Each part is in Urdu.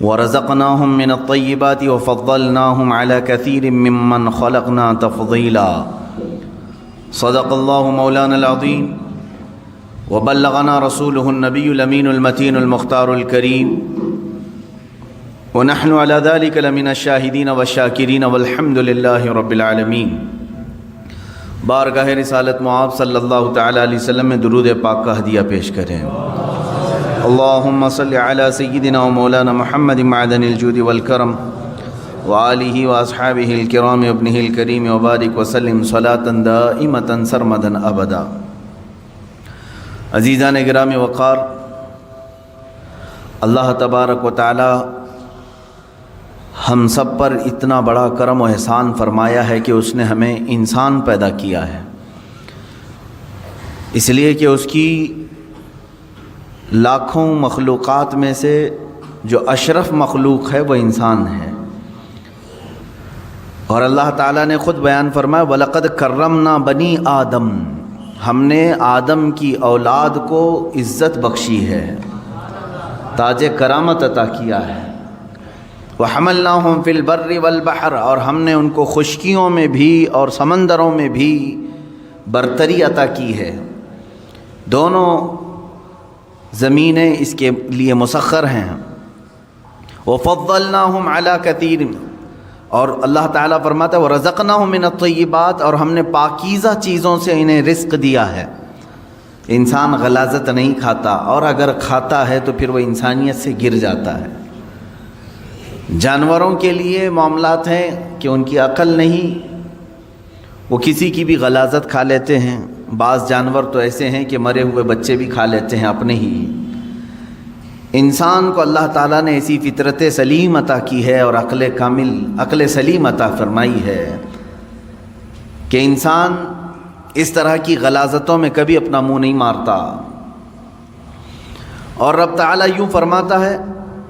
ورزقناهم من الطيبات وفضلناهم على كثير ممن خلقنا تفضيلا صدق الله مولانا العظيم وبلغنا رسوله النبي الأمين المتين المختار الكريم ونحن على ذلك لمن الشاهدين والشاكرين والحمد لله رب العالمين۔ بارگاہ رسالت معاب صلی اللہ تعالیٰ علیہ وسلم میں درود پاک کا ہدیہ پیش کریں۔ اللہم صلی علی سیدنا و مولانا محمد معدن الجود والکرم وآلہ واصحابہ الکرام ابنہ الکریم وبارک وسلم صلاة دائمة سرمدا ابدا۔ عزیزان گرامی وقار، اللہ تبارک و تعالی ہم سب پر اتنا بڑا کرم و احسان فرمایا ہے کہ اس نے ہمیں انسان پیدا کیا ہے، اس لیے کہ اس کی لاکھوں مخلوقات میں سے جو اشرف مخلوق ہے وہ انسان ہے۔ اور اللہ تعالیٰ نے خود بیان فرمایا وَلَقَدْ كَرَّمْنَا بَنِي آدم، ہم نے آدم کی اولاد کو عزت بخشی ہے، تاج کرامت عطا کیا ہے۔ وَحَمَلْنَاهُمْ فِي الْبَرِّ وَالْبَحْرِ، اور ہم نے ان کو خشکیوں میں بھی اور سمندروں میں بھی برتری عطا کی ہے۔ دونوں زمینیں اس کے لیے مسخر ہیں۔ وَفَضَّلْنَاهُمْ عَلَى كَثِيرٍ، اور اللہ تعالیٰ فرماتا ہے وَرَزَقْنَاهُمْ مِنَ الطَّيِّبَاتِ، اور ہم نے پاکیزہ چیزوں سے انہیں رزق دیا ہے۔ انسان غلاظت نہیں کھاتا، اور اگر کھاتا ہے تو پھر وہ انسانیت سے گر جاتا ہے۔ جانوروں کے لیے معاملات ہیں کہ ان کی عقل نہیں، وہ کسی کی بھی غلاظت کھا لیتے ہیں۔ بعض جانور تو ایسے ہیں کہ مرے ہوئے بچے بھی کھا لیتے ہیں اپنے ہی۔ انسان کو اللہ تعالیٰ نے ایسی فطرت سلیم عطا کی ہے اور عقل کامل، عقل سلیم عطا فرمائی ہے کہ انسان اس طرح کی غلاظتوں میں کبھی اپنا منہ نہیں مارتا۔ اور رب تعالیٰ یوں فرماتا ہے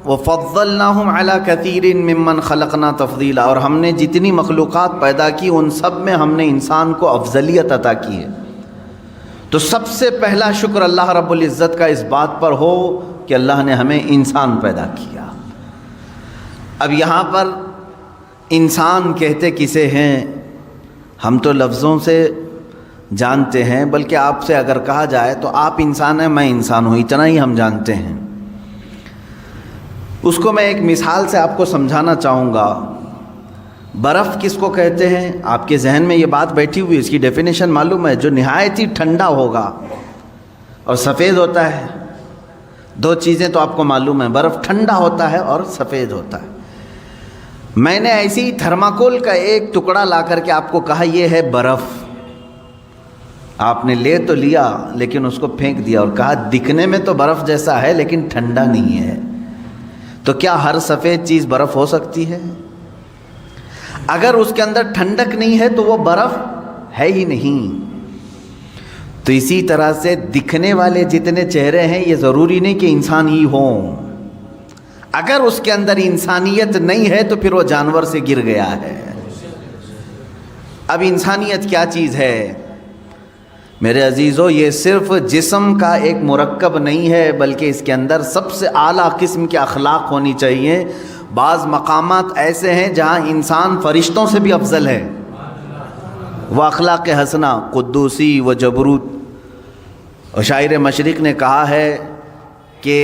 وَفَضَّلْنَاهُمْ عَلَى كَثِيرٍ مِّمَّنْ خَلَقْنَا تَفْضِيلًا، اور ہم نے جتنی مخلوقات پیدا کی ان سب میں ہم نے انسان کو افضلیت عطا کی ہے۔ تو سب سے پہلا شکر اللہ رب العزت کا اس بات پر ہو کہ اللہ نے ہمیں انسان پیدا کیا۔ اب یہاں پر انسان کہتے کسے ہیں؟ ہم تو لفظوں سے جانتے ہیں، بلکہ آپ سے اگر کہا جائے تو آپ انسان ہیں میں انسان ہوں، اتنا ہی ہم جانتے ہیں۔ اس کو میں ایک مثال سے آپ کو سمجھانا چاہوں گا۔ برف کس کو کہتے ہیں؟ آپ کے ذہن میں یہ بات بیٹھی ہوئی، اس کی ڈیفینیشن معلوم ہے؟ جو نہایت ہی ٹھنڈا ہوگا اور سفید ہوتا ہے۔ دو چیزیں تو آپ کو معلوم ہیں، برف ٹھنڈا ہوتا ہے اور سفید ہوتا ہے۔ میں نے ایسی ہی تھرماکول کا ایک ٹکڑا لا کر کے آپ کو کہا یہ ہے برف، آپ نے لے تو لیا لیکن اس کو پھینک دیا اور کہا دکھنے میں تو برف جیسا ہے لیکن ٹھنڈا نہیں ہے۔ تو کیا ہر سفید چیز برف ہو سکتی ہے؟ اگر اس کے اندر ٹھنڈک نہیں ہے تو وہ برف ہے ہی نہیں۔ تو اسی طرح سے دکھنے والے جتنے چہرے ہیں یہ ضروری نہیں کہ انسان ہی ہوں۔ اگر اس کے اندر انسانیت نہیں ہے تو پھر وہ جانور سے گر گیا ہے۔ اب انسانیت کیا چیز ہے؟ میرے عزیزو، یہ صرف جسم کا ایک مرکب نہیں ہے، بلکہ اس کے اندر سب سے اعلیٰ قسم کے اخلاق ہونی چاہیے۔ بعض مقامات ایسے ہیں جہاں انسان فرشتوں سے بھی افضل ہے۔ وہ اخلاق حسنہ، قدوسی و جبروت۔ اور شاعر مشرق نے کہا ہے کہ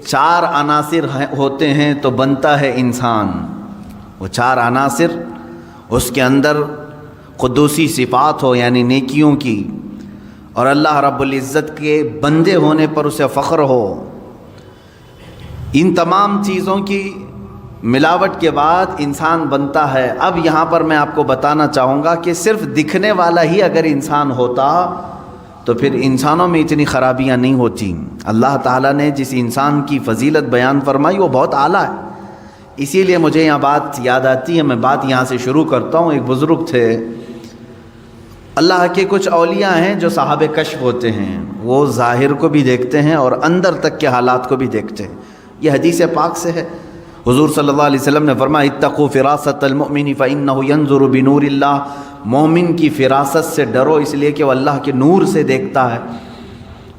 4 عناصر ہوتے ہیں تو بنتا ہے انسان۔ وہ 4 عناصر، اس کے اندر قدوسی صفات ہو یعنی نیکیوں کی، اور اللہ رب العزت کے بندے ہونے پر اسے فخر ہو۔ ان تمام چیزوں کی ملاوٹ کے بعد انسان بنتا ہے۔ اب یہاں پر میں آپ کو بتانا چاہوں گا کہ صرف دکھنے والا ہی اگر انسان ہوتا تو پھر انسانوں میں اتنی خرابیاں نہیں ہوتی۔ اللہ تعالیٰ نے جس انسان کی فضیلت بیان فرمائی وہ بہت اعلیٰ ہے، اسی لیے مجھے یہاں بات یاد آتی ہے، میں بات یہاں سے شروع کرتا ہوں۔ ایک بزرگ تھے، اللہ کے کچھ اولیاء ہیں جو صاحب کشف ہوتے ہیں، وہ ظاہر کو بھی دیکھتے ہیں اور اندر تک کے حالات کو بھی دیکھتے ہیں۔ یہ حدیث پاک سے ہے، حضور صلی اللہ علیہ وسلم نے فرمایا اتقوا فراست المؤمن فإنه ينظر بنور اللہ، مومن کی فراست سے ڈرو اس لیے کہ وہ اللہ کے نور سے دیکھتا ہے،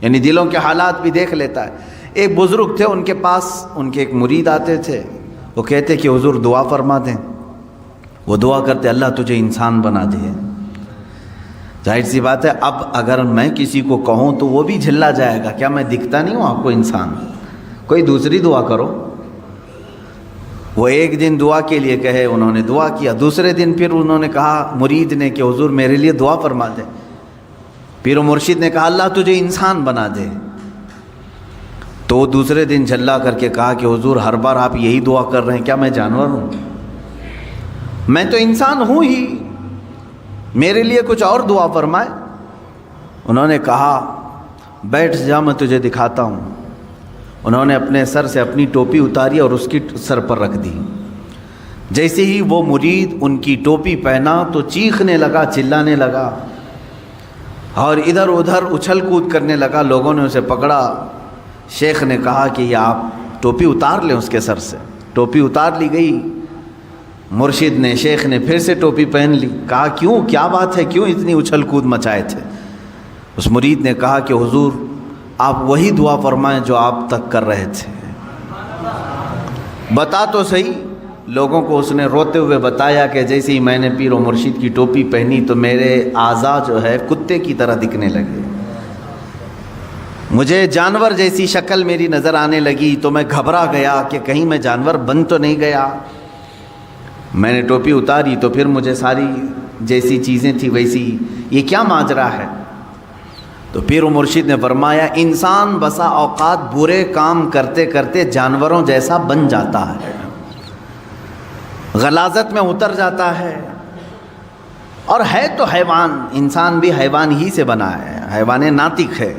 یعنی دلوں کے حالات بھی دیکھ لیتا ہے۔ ایک بزرگ تھے، ان کے پاس ان کے ایک مرید آتے تھے وہ کہتے کہ حضور دعا فرما دیں. وہ دعا کرتے اللہ تجھے انسان بنا دے. ظاہر سی بات ہے اب اگر میں کسی کو کہوں تو وہ بھی جھلا جائے گا, کیا میں دکھتا نہیں ہوں آپ کو انسان؟ کوئی دوسری دعا کرو. وہ ایک دن دعا کے لیے کہے, انہوں نے دعا کیا. دوسرے دن پھر انہوں نے کہا مرید نے کہ حضور میرے لیے دعا فرما دے. پھر وہ مرشد نے کہا اللہ تجھے انسان بنا دے. تو وہ دوسرے دن جھلا کر کے کہا کہ حضور ہر بار آپ یہی دعا کر رہے ہیں, کیا میں جانور ہوں؟ میں تو انسان ہوں ہی, میرے لیے کچھ اور دعا فرمائے. انہوں نے کہا بیٹھ جا میں تجھے دکھاتا ہوں. انہوں نے اپنے سر سے اپنی ٹوپی اتاری اور اس کی سر پر رکھ دی. جیسے ہی وہ مرید ان کی ٹوپی پہنا تو چیخنے لگا, چلانے لگا اور ادھر ادھر اچھل کود کرنے لگا. لوگوں نے اسے پکڑا. شیخ نے کہا کہ یہ آپ ٹوپی اتار لیں اس کے سر سے. ٹوپی اتار لی گئی. مرشد نے, شیخ نے پھر سے ٹوپی پہن لی. کہا کیوں, کیا بات ہے, کیوں اتنی اچھل کود مچائے تھے؟ اس مرید نے کہا کہ حضور آپ وہی دعا فرمائیں جو آپ تک کر رہے تھے. بتا تو صحیح. لوگوں کو اس نے روتے ہوئے بتایا کہ جیسے ہی میں نے پیر و مرشد کی ٹوپی پہنی تو میرے اعضاء جو ہے کتے کی طرح دکھنے لگے, مجھے جانور جیسی شکل میری نظر آنے لگی. تو میں گھبرا گیا کہ کہیں میں جانور بن تو نہیں گیا. میں نے ٹوپی اتاری تو پھر مجھے ساری جیسی چیزیں تھی ویسی. یہ کیا ماجرا ہے؟ تو پیر و مرشد نے فرمایا انسان بسا اوقات برے کام کرتے کرتے جانوروں جیسا بن جاتا ہے, غلاظت میں اتر جاتا ہے. اور ہے تو حیوان, انسان بھی حیوان ہی سے بنا ہے, حیوان ناطق ہے.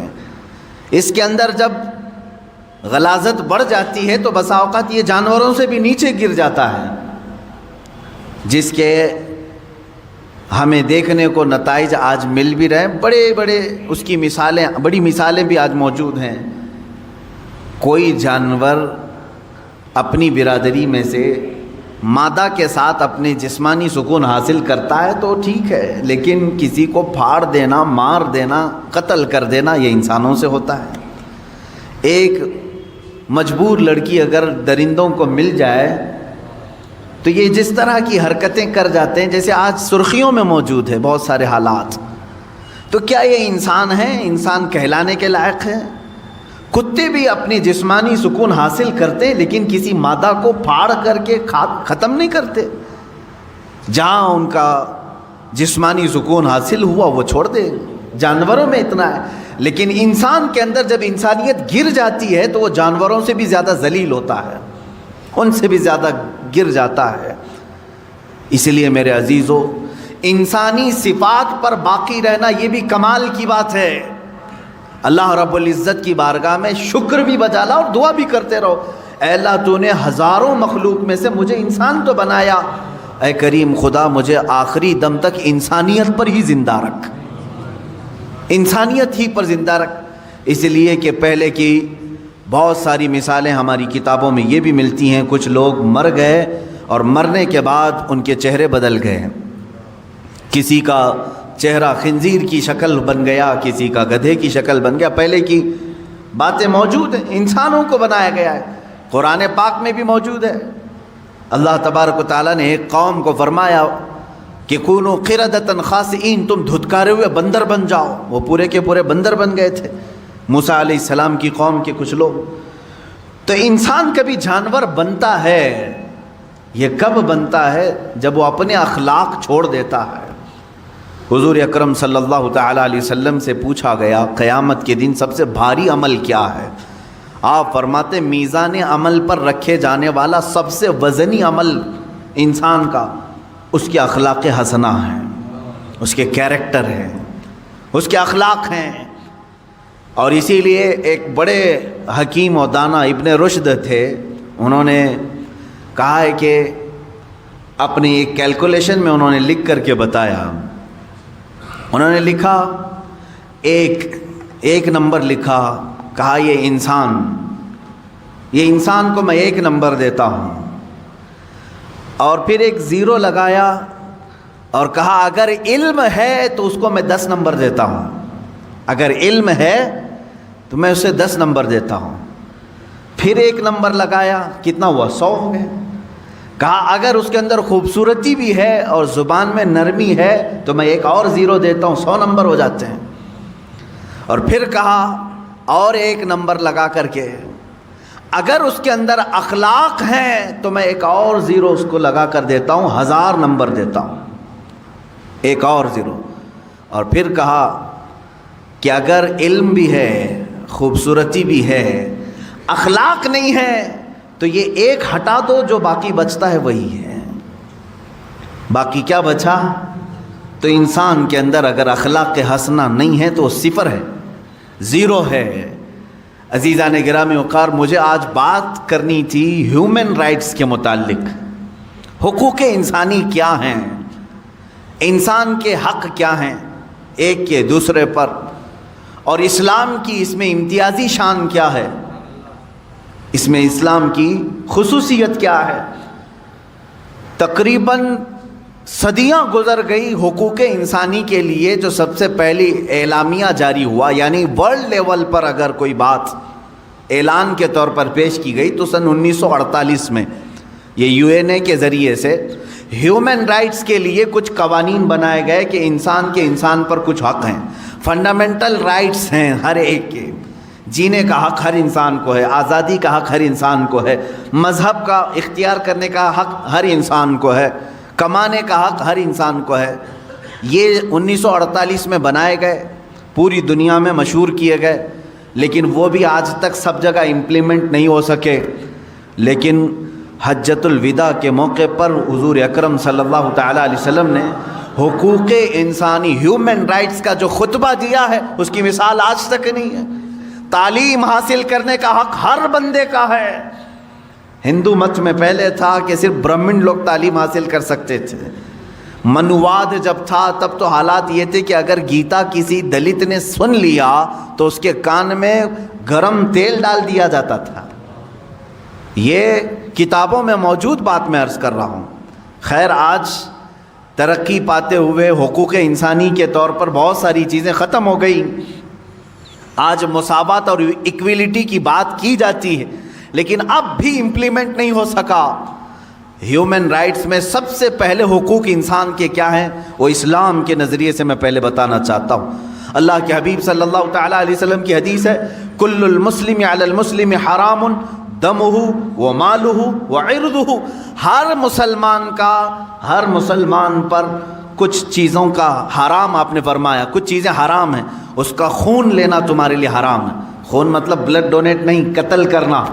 اس کے اندر جب غلاظت بڑھ جاتی ہے تو بسا اوقات یہ جانوروں سے بھی نیچے گر جاتا ہے, جس کے ہمیں دیکھنے کو نتائج آج مل بھی رہے. بڑے بڑے اس کی مثالیں, بڑی مثالیں بھی آج موجود ہیں. کوئی جانور اپنی برادری میں سے مادہ کے ساتھ اپنے جسمانی سکون حاصل کرتا ہے تو ٹھیک ہے, لیکن کسی کو پھاڑ دینا, مار دینا, قتل کر دینا یہ انسانوں سے ہوتا ہے. ایک مجبور لڑکی اگر درندوں کو مل جائے تو یہ جس طرح کی حرکتیں کر جاتے ہیں جیسے آج سرخیوں میں موجود ہے بہت سارے حالات, تو کیا یہ انسان ہے, انسان کہلانے کے لائق ہے؟ کتے بھی اپنی جسمانی سکون حاصل کرتے ہیں لیکن کسی مادہ کو پھاڑ کر کے ختم نہیں کرتے. جہاں ان کا جسمانی سکون حاصل ہوا وہ چھوڑ دے. جانوروں میں اتنا ہے, لیکن انسان کے اندر جب انسانیت گر جاتی ہے تو وہ جانوروں سے بھی زیادہ ذلیل ہوتا ہے, ان سے بھی زیادہ گر جاتا ہے. اس لیے میرے عزیزو, انسانی صفات پر باقی رہنا یہ بھی کمال کی بات ہے. اللہ رب العزت کی بارگاہ میں شکر بھی بجا لا اور دعا بھی کرتے رہو, اے اللہ تو نے ہزاروں مخلوق میں سے مجھے انسان تو بنایا, اے کریم خدا مجھے آخری دم تک انسانیت پر ہی زندہ رکھ, انسانیت ہی پر زندہ رکھ. اس لیے کہ پہلے کی بہت ساری مثالیں ہماری کتابوں میں یہ بھی ملتی ہیں, کچھ لوگ مر گئے اور مرنے کے بعد ان کے چہرے بدل گئے. کسی کا چہرہ خنزیر کی شکل بن گیا, کسی کا گدھے کی شکل بن گیا. پہلے کی باتیں موجود ہیں, انسانوں کو بنایا گیا ہے, قرآن پاک میں بھی موجود ہے. اللہ تبارک و تعالیٰ نے ایک قوم کو فرمایا کہ کونوا قردۃ خاسئین, تم دھتکارے ہوئے بندر بن جاؤ. وہ پورے کے پورے بندر بن گئے تھے, موسیٰ علیہ السلام کی قوم کے کچھ لوگ. تو انسان کبھی جانور بنتا ہے, یہ کب بنتا ہے؟ جب وہ اپنے اخلاق چھوڑ دیتا ہے. حضور اکرم صلی اللہ تعالیٰ علیہ وسلم سے پوچھا گیا قیامت کے دن سب سے بھاری عمل کیا ہے؟ آپ فرماتے میزان عمل پر رکھے جانے والا سب سے وزنی عمل انسان کا اس کے اخلاق حسنہ ہیں, اس کے کیریکٹر ہیں, اس کے اخلاق ہیں. اور اسی لیے ایک بڑے حکیم و دانا ابن رشد تھے, انہوں نے کہا ہے کہ اپنی ایک کیلکولیشن میں انہوں نے لکھ کر کے بتایا. انہوں نے لکھا ایک نمبر لکھا, کہا یہ انسان کو میں 1 نمبر دیتا ہوں, اور پھر ایک 0 لگایا اور کہا اگر علم ہے تو اس کو میں 10 نمبر دیتا ہوں, اگر علم ہے تو میں اسے 10 نمبر دیتا ہوں. پھر 1 نمبر لگایا, کتنا ہوا؟ 100 ہو گئے. کہا اگر اس کے اندر خوبصورتی بھی ہے اور زبان میں نرمی ہے تو میں ایک اور 0 دیتا ہوں، 100 نمبر ہو جاتے ہیں۔ اور پھر کہا اور ایک نمبر لگا کر کے اگر اس کے اندر اخلاق ہیں تو میں ایک اور 0 اس کو لگا کر دیتا ہوں، 1000 نمبر دیتا ہوں، ایک اور 0۔ اور پھر کہا کہ اگر علم بھی ہے، خوبصورتی بھی ہے، اخلاق نہیں ہے تو یہ ایک ہٹا دو، جو باقی بچتا ہے وہی ہے۔ باقی کیا بچا؟ تو انسان کے اندر اگر اخلاق حسنہ نہیں ہے تو وہ 0 ہے، 0 ہے۔ عزیزان گرامی وقار، مجھے آج بات کرنی تھی ہیومن رائٹس کے متعلق۔ حقوق انسانی کیا ہیں؟ انسان کے حق کیا ہیں ایک کے دوسرے پر، اور اسلام کی اس میں امتیازی شان کیا ہے، اس میں اسلام کی خصوصیت کیا ہے۔ تقریباً صدیاں گزر گئی حقوق انسانی کے لیے، جو سب سے پہلی اعلامیہ جاری ہوا، یعنی ورلڈ لیول پر اگر کوئی بات اعلان کے طور پر پیش کی گئی تو سن 1948 میں یہ UN کے ذریعے سے ہیومن رائٹس کے لیے کچھ قوانین بنائے گئے کہ انسان کے انسان پر کچھ حق ہیں، فنڈامنٹل رائٹس ہیں ہر ایک کے۔ جینے کا حق ہر انسان کو ہے، آزادی کا حق ہر انسان کو ہے، مذہب کا اختیار کرنے کا حق ہر انسان کو ہے، کمانے کا حق ہر انسان کو ہے۔ یہ 1948 میں بنائے گئے، پوری دنیا میں مشہور کیے گئے، لیکن وہ بھی آج تک سب جگہ امپلیمنٹ نہیں ہو سکے۔ لیکن حجۃ الوداع کے موقع پر حضور اکرم صلی اللہ تعالیٰ علیہ وسلم نے حقوق انسانی، ہیومن رائٹس کا جو خطبہ دیا ہے اس کی مثال آج تک نہیں ہے۔ تعلیم حاصل کرنے کا حق ہر بندے کا ہے۔ ہندو مت میں پہلے تھا کہ صرف برہمن لوگ تعلیم حاصل کر سکتے تھے۔ منواد جب تھا تب تو حالات یہ تھے کہ اگر گیتا کسی دلت نے سن لیا تو اس کے کان میں گرم تیل ڈال دیا جاتا تھا۔ یہ کتابوں میں موجود بات میں عرض کر رہا ہوں۔ خیر، آج ترقی پاتے ہوئے حقوق انسانی کے طور پر بہت ساری چیزیں ختم ہو گئی۔ آج مساوات اور ایکویلٹی کی بات کی جاتی ہے، لیکن اب بھی امپلیمنٹ نہیں ہو سکا۔ ہیومن رائٹس میں سب سے پہلے حقوق انسان کے کیا ہیں، وہ اسلام کے نظریے سے میں پہلے بتانا چاہتا ہوں۔ اللہ کے حبیب صلی اللہ تعالیٰ علیہ وسلم کی حدیث ہے، کل المسلم علی المسلم حرام دمہ ومالہ وعرضہ۔ ہر مسلمان کا ہر مسلمان پر کچھ چیزوں کا حرام، آپ نے فرمایا کچھ چیزیں حرام ہیں، اس کا خون لینا تمہارے لیے حرام ہے۔ خون مطلب بلڈ ڈونیٹ نہیں، قتل کرنا،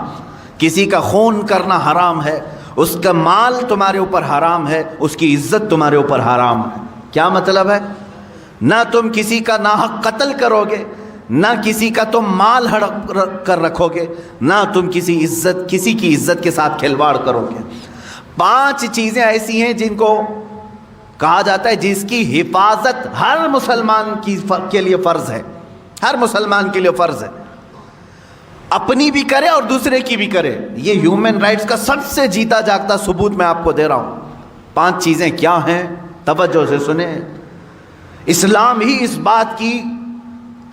کسی کا خون کرنا حرام ہے۔ اس کا مال تمہارے اوپر حرام ہے، اس کی عزت تمہارے اوپر حرام ہے۔ کیا مطلب ہے؟ نہ تم کسی کا ناحق قتل کرو گے، نہ کسی کا تم مال ہڑپ کر رکھو گے، نہ تم کسی کی عزت کے ساتھ کھلواڑ کرو گے۔ 5 چیزیں ایسی ہیں جن کو کہا جاتا ہے جس کی حفاظت ہر مسلمان کے لیے فرض ہے، ہر مسلمان کے لیے فرض ہے، اپنی بھی کرے اور دوسرے کی بھی کرے۔ یہ ہیومن رائٹس کا سب سے جیتا جاگتا ثبوت میں آپ کو دے رہا ہوں۔ 5 چیزیں کیا ہیں؟ توجہ سے سنیں۔ اسلام ہی اس بات کی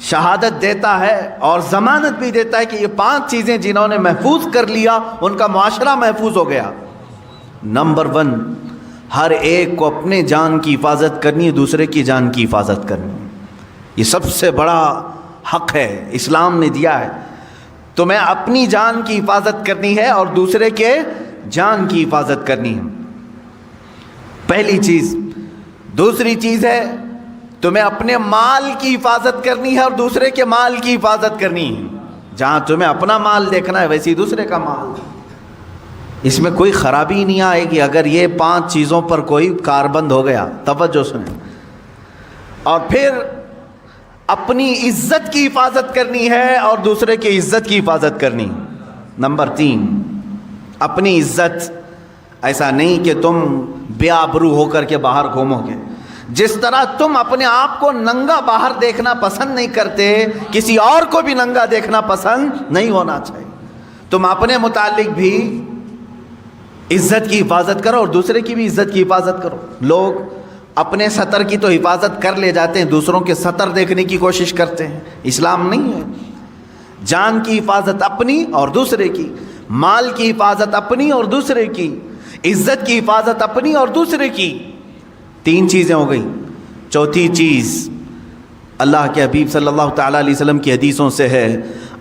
شہادت دیتا ہے اور ضمانت بھی دیتا ہے کہ یہ 5 چیزیں جنہوں نے محفوظ کر لیا ان کا معاشرہ محفوظ ہو گیا۔ نمبر 1، ہر ایک کو اپنے جان کی حفاظت کرنی ہے، دوسرے کی جان کی حفاظت کرنی ہے۔ یہ سب سے بڑا حق ہے، اسلام نے دیا ہے۔ تمہیں اپنی جان کی حفاظت کرنی ہے اور دوسرے کے جان کی حفاظت کرنی ہے، پہلی چیز۔ دوسری چیز ہے تمہیں اپنے مال کی حفاظت کرنی ہے اور دوسرے کے مال کی حفاظت کرنی ہے۔ جہاں تمہیں اپنا مال دیکھنا ہے ویسے ہی دوسرے کا مال۔ اس میں کوئی خرابی نہیں آئے گی اگر یہ 5 چیزوں پر کوئی کاربند ہو گیا۔ توجہ سنیں۔ اور پھر اپنی عزت کی حفاظت کرنی ہے اور دوسرے کی عزت کی حفاظت کرنی۔ نمبر 3، اپنی عزت، ایسا نہیں کہ تم بے آبرو ہو کر کے باہر گھومو گے۔ جس طرح تم اپنے آپ کو ننگا باہر دیکھنا پسند نہیں کرتے، کسی اور کو بھی ننگا دیکھنا پسند نہیں ہونا چاہیے۔ تم اپنے متعلق بھی عزت کی حفاظت کرو اور دوسرے کی بھی عزت کی حفاظت کرو۔ لوگ اپنے سطر کی تو حفاظت کر لے جاتے ہیں، دوسروں کے سطر دیکھنے کی کوشش کرتے ہیں۔ اسلام نہیں ہے۔ جان کی حفاظت اپنی اور دوسرے کی، مال کی حفاظت اپنی اور دوسرے کی، عزت کی حفاظت اپنی اور دوسرے کی. 3 چیزیں ہو گئی. چوتھی چیز اللہ کے حبیب صلی اللہ تعالیٰ علیہ وسلم کی حدیثوں سے ہے,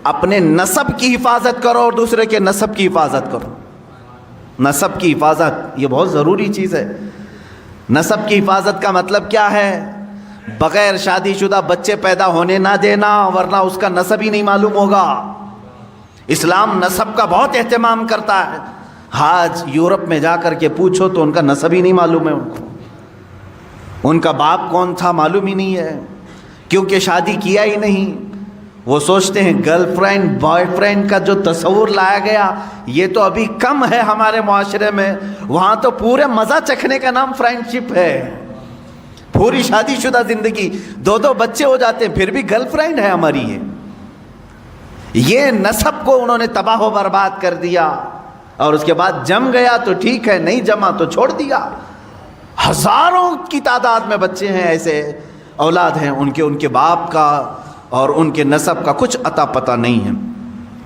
اپنے نسب کی حفاظت کرو اور دوسرے کے نسب کی حفاظت کرو. نسب کی حفاظت یہ بہت ضروری چیز ہے. نسب کی حفاظت کا مطلب کیا ہے؟ بغیر شادی شدہ بچے پیدا ہونے نہ دینا, ورنہ اس کا نسب ہی نہیں معلوم ہوگا. اسلام نسب کا بہت اہتمام کرتا ہے. آج یورپ میں جا کر کے پوچھو تو ان کا نسب ہی نہیں معلوم ہے, ان کو ان کا باپ کون تھا معلوم ہی نہیں ہے, کیونکہ شادی کیا ہی نہیں. وہ سوچتے ہیں گرل فرینڈ بوائے فرینڈ کا جو تصور لایا گیا یہ تو ابھی کم ہے ہمارے معاشرے میں. وہاں تو پورے مزہ چکھنے کا نام فرینڈ شپ ہے. پوری شادی شدہ زندگی 2 بچے ہو جاتے ہیں پھر بھی گرل فرینڈ ہے ہماری. یہ نسب کو انہوں نے تباہ و برباد کر دیا. اور اس کے بعد جم گیا تو ٹھیک ہے, نہیں جما تو چھوڑ دیا. ہزاروں کی تعداد میں بچے ہیں, ایسے اولاد ہیں ان کے باپ کا اور ان کے نسب کا کچھ عطا پتہ نہیں ہے.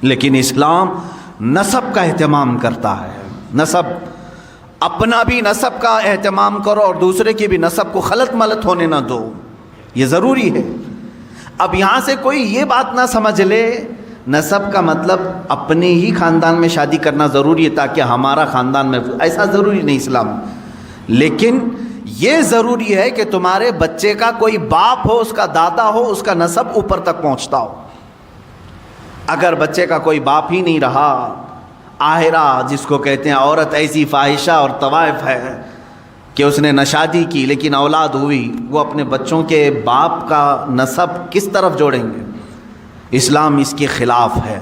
لیکن اسلام نسب کا اہتمام کرتا ہے. نسب, اپنا بھی نسب کا اہتمام کرو اور دوسرے کی بھی نسب کو خلط ملط ہونے نہ دو, یہ ضروری ہے. اب یہاں سے کوئی یہ بات نہ سمجھ لے نسب کا مطلب اپنے ہی خاندان میں شادی کرنا ضروری ہے تاکہ ہمارا خاندان میں, ایسا ضروری نہیں اسلام. لیکن یہ ضروری ہے کہ تمہارے بچے کا کوئی باپ ہو, اس کا دادا ہو, اس کا نسب اوپر تک پہنچتا ہو. اگر بچے کا کوئی باپ ہی نہیں رہا, آہرہ جس کو کہتے ہیں, عورت ایسی فاحشہ اور طوائف ہے کہ اس نے نہ شادی کی لیکن اولاد ہوئی, وہ اپنے بچوں کے باپ کا نسب کس طرف جوڑیں گے؟ اسلام اس کے خلاف ہے.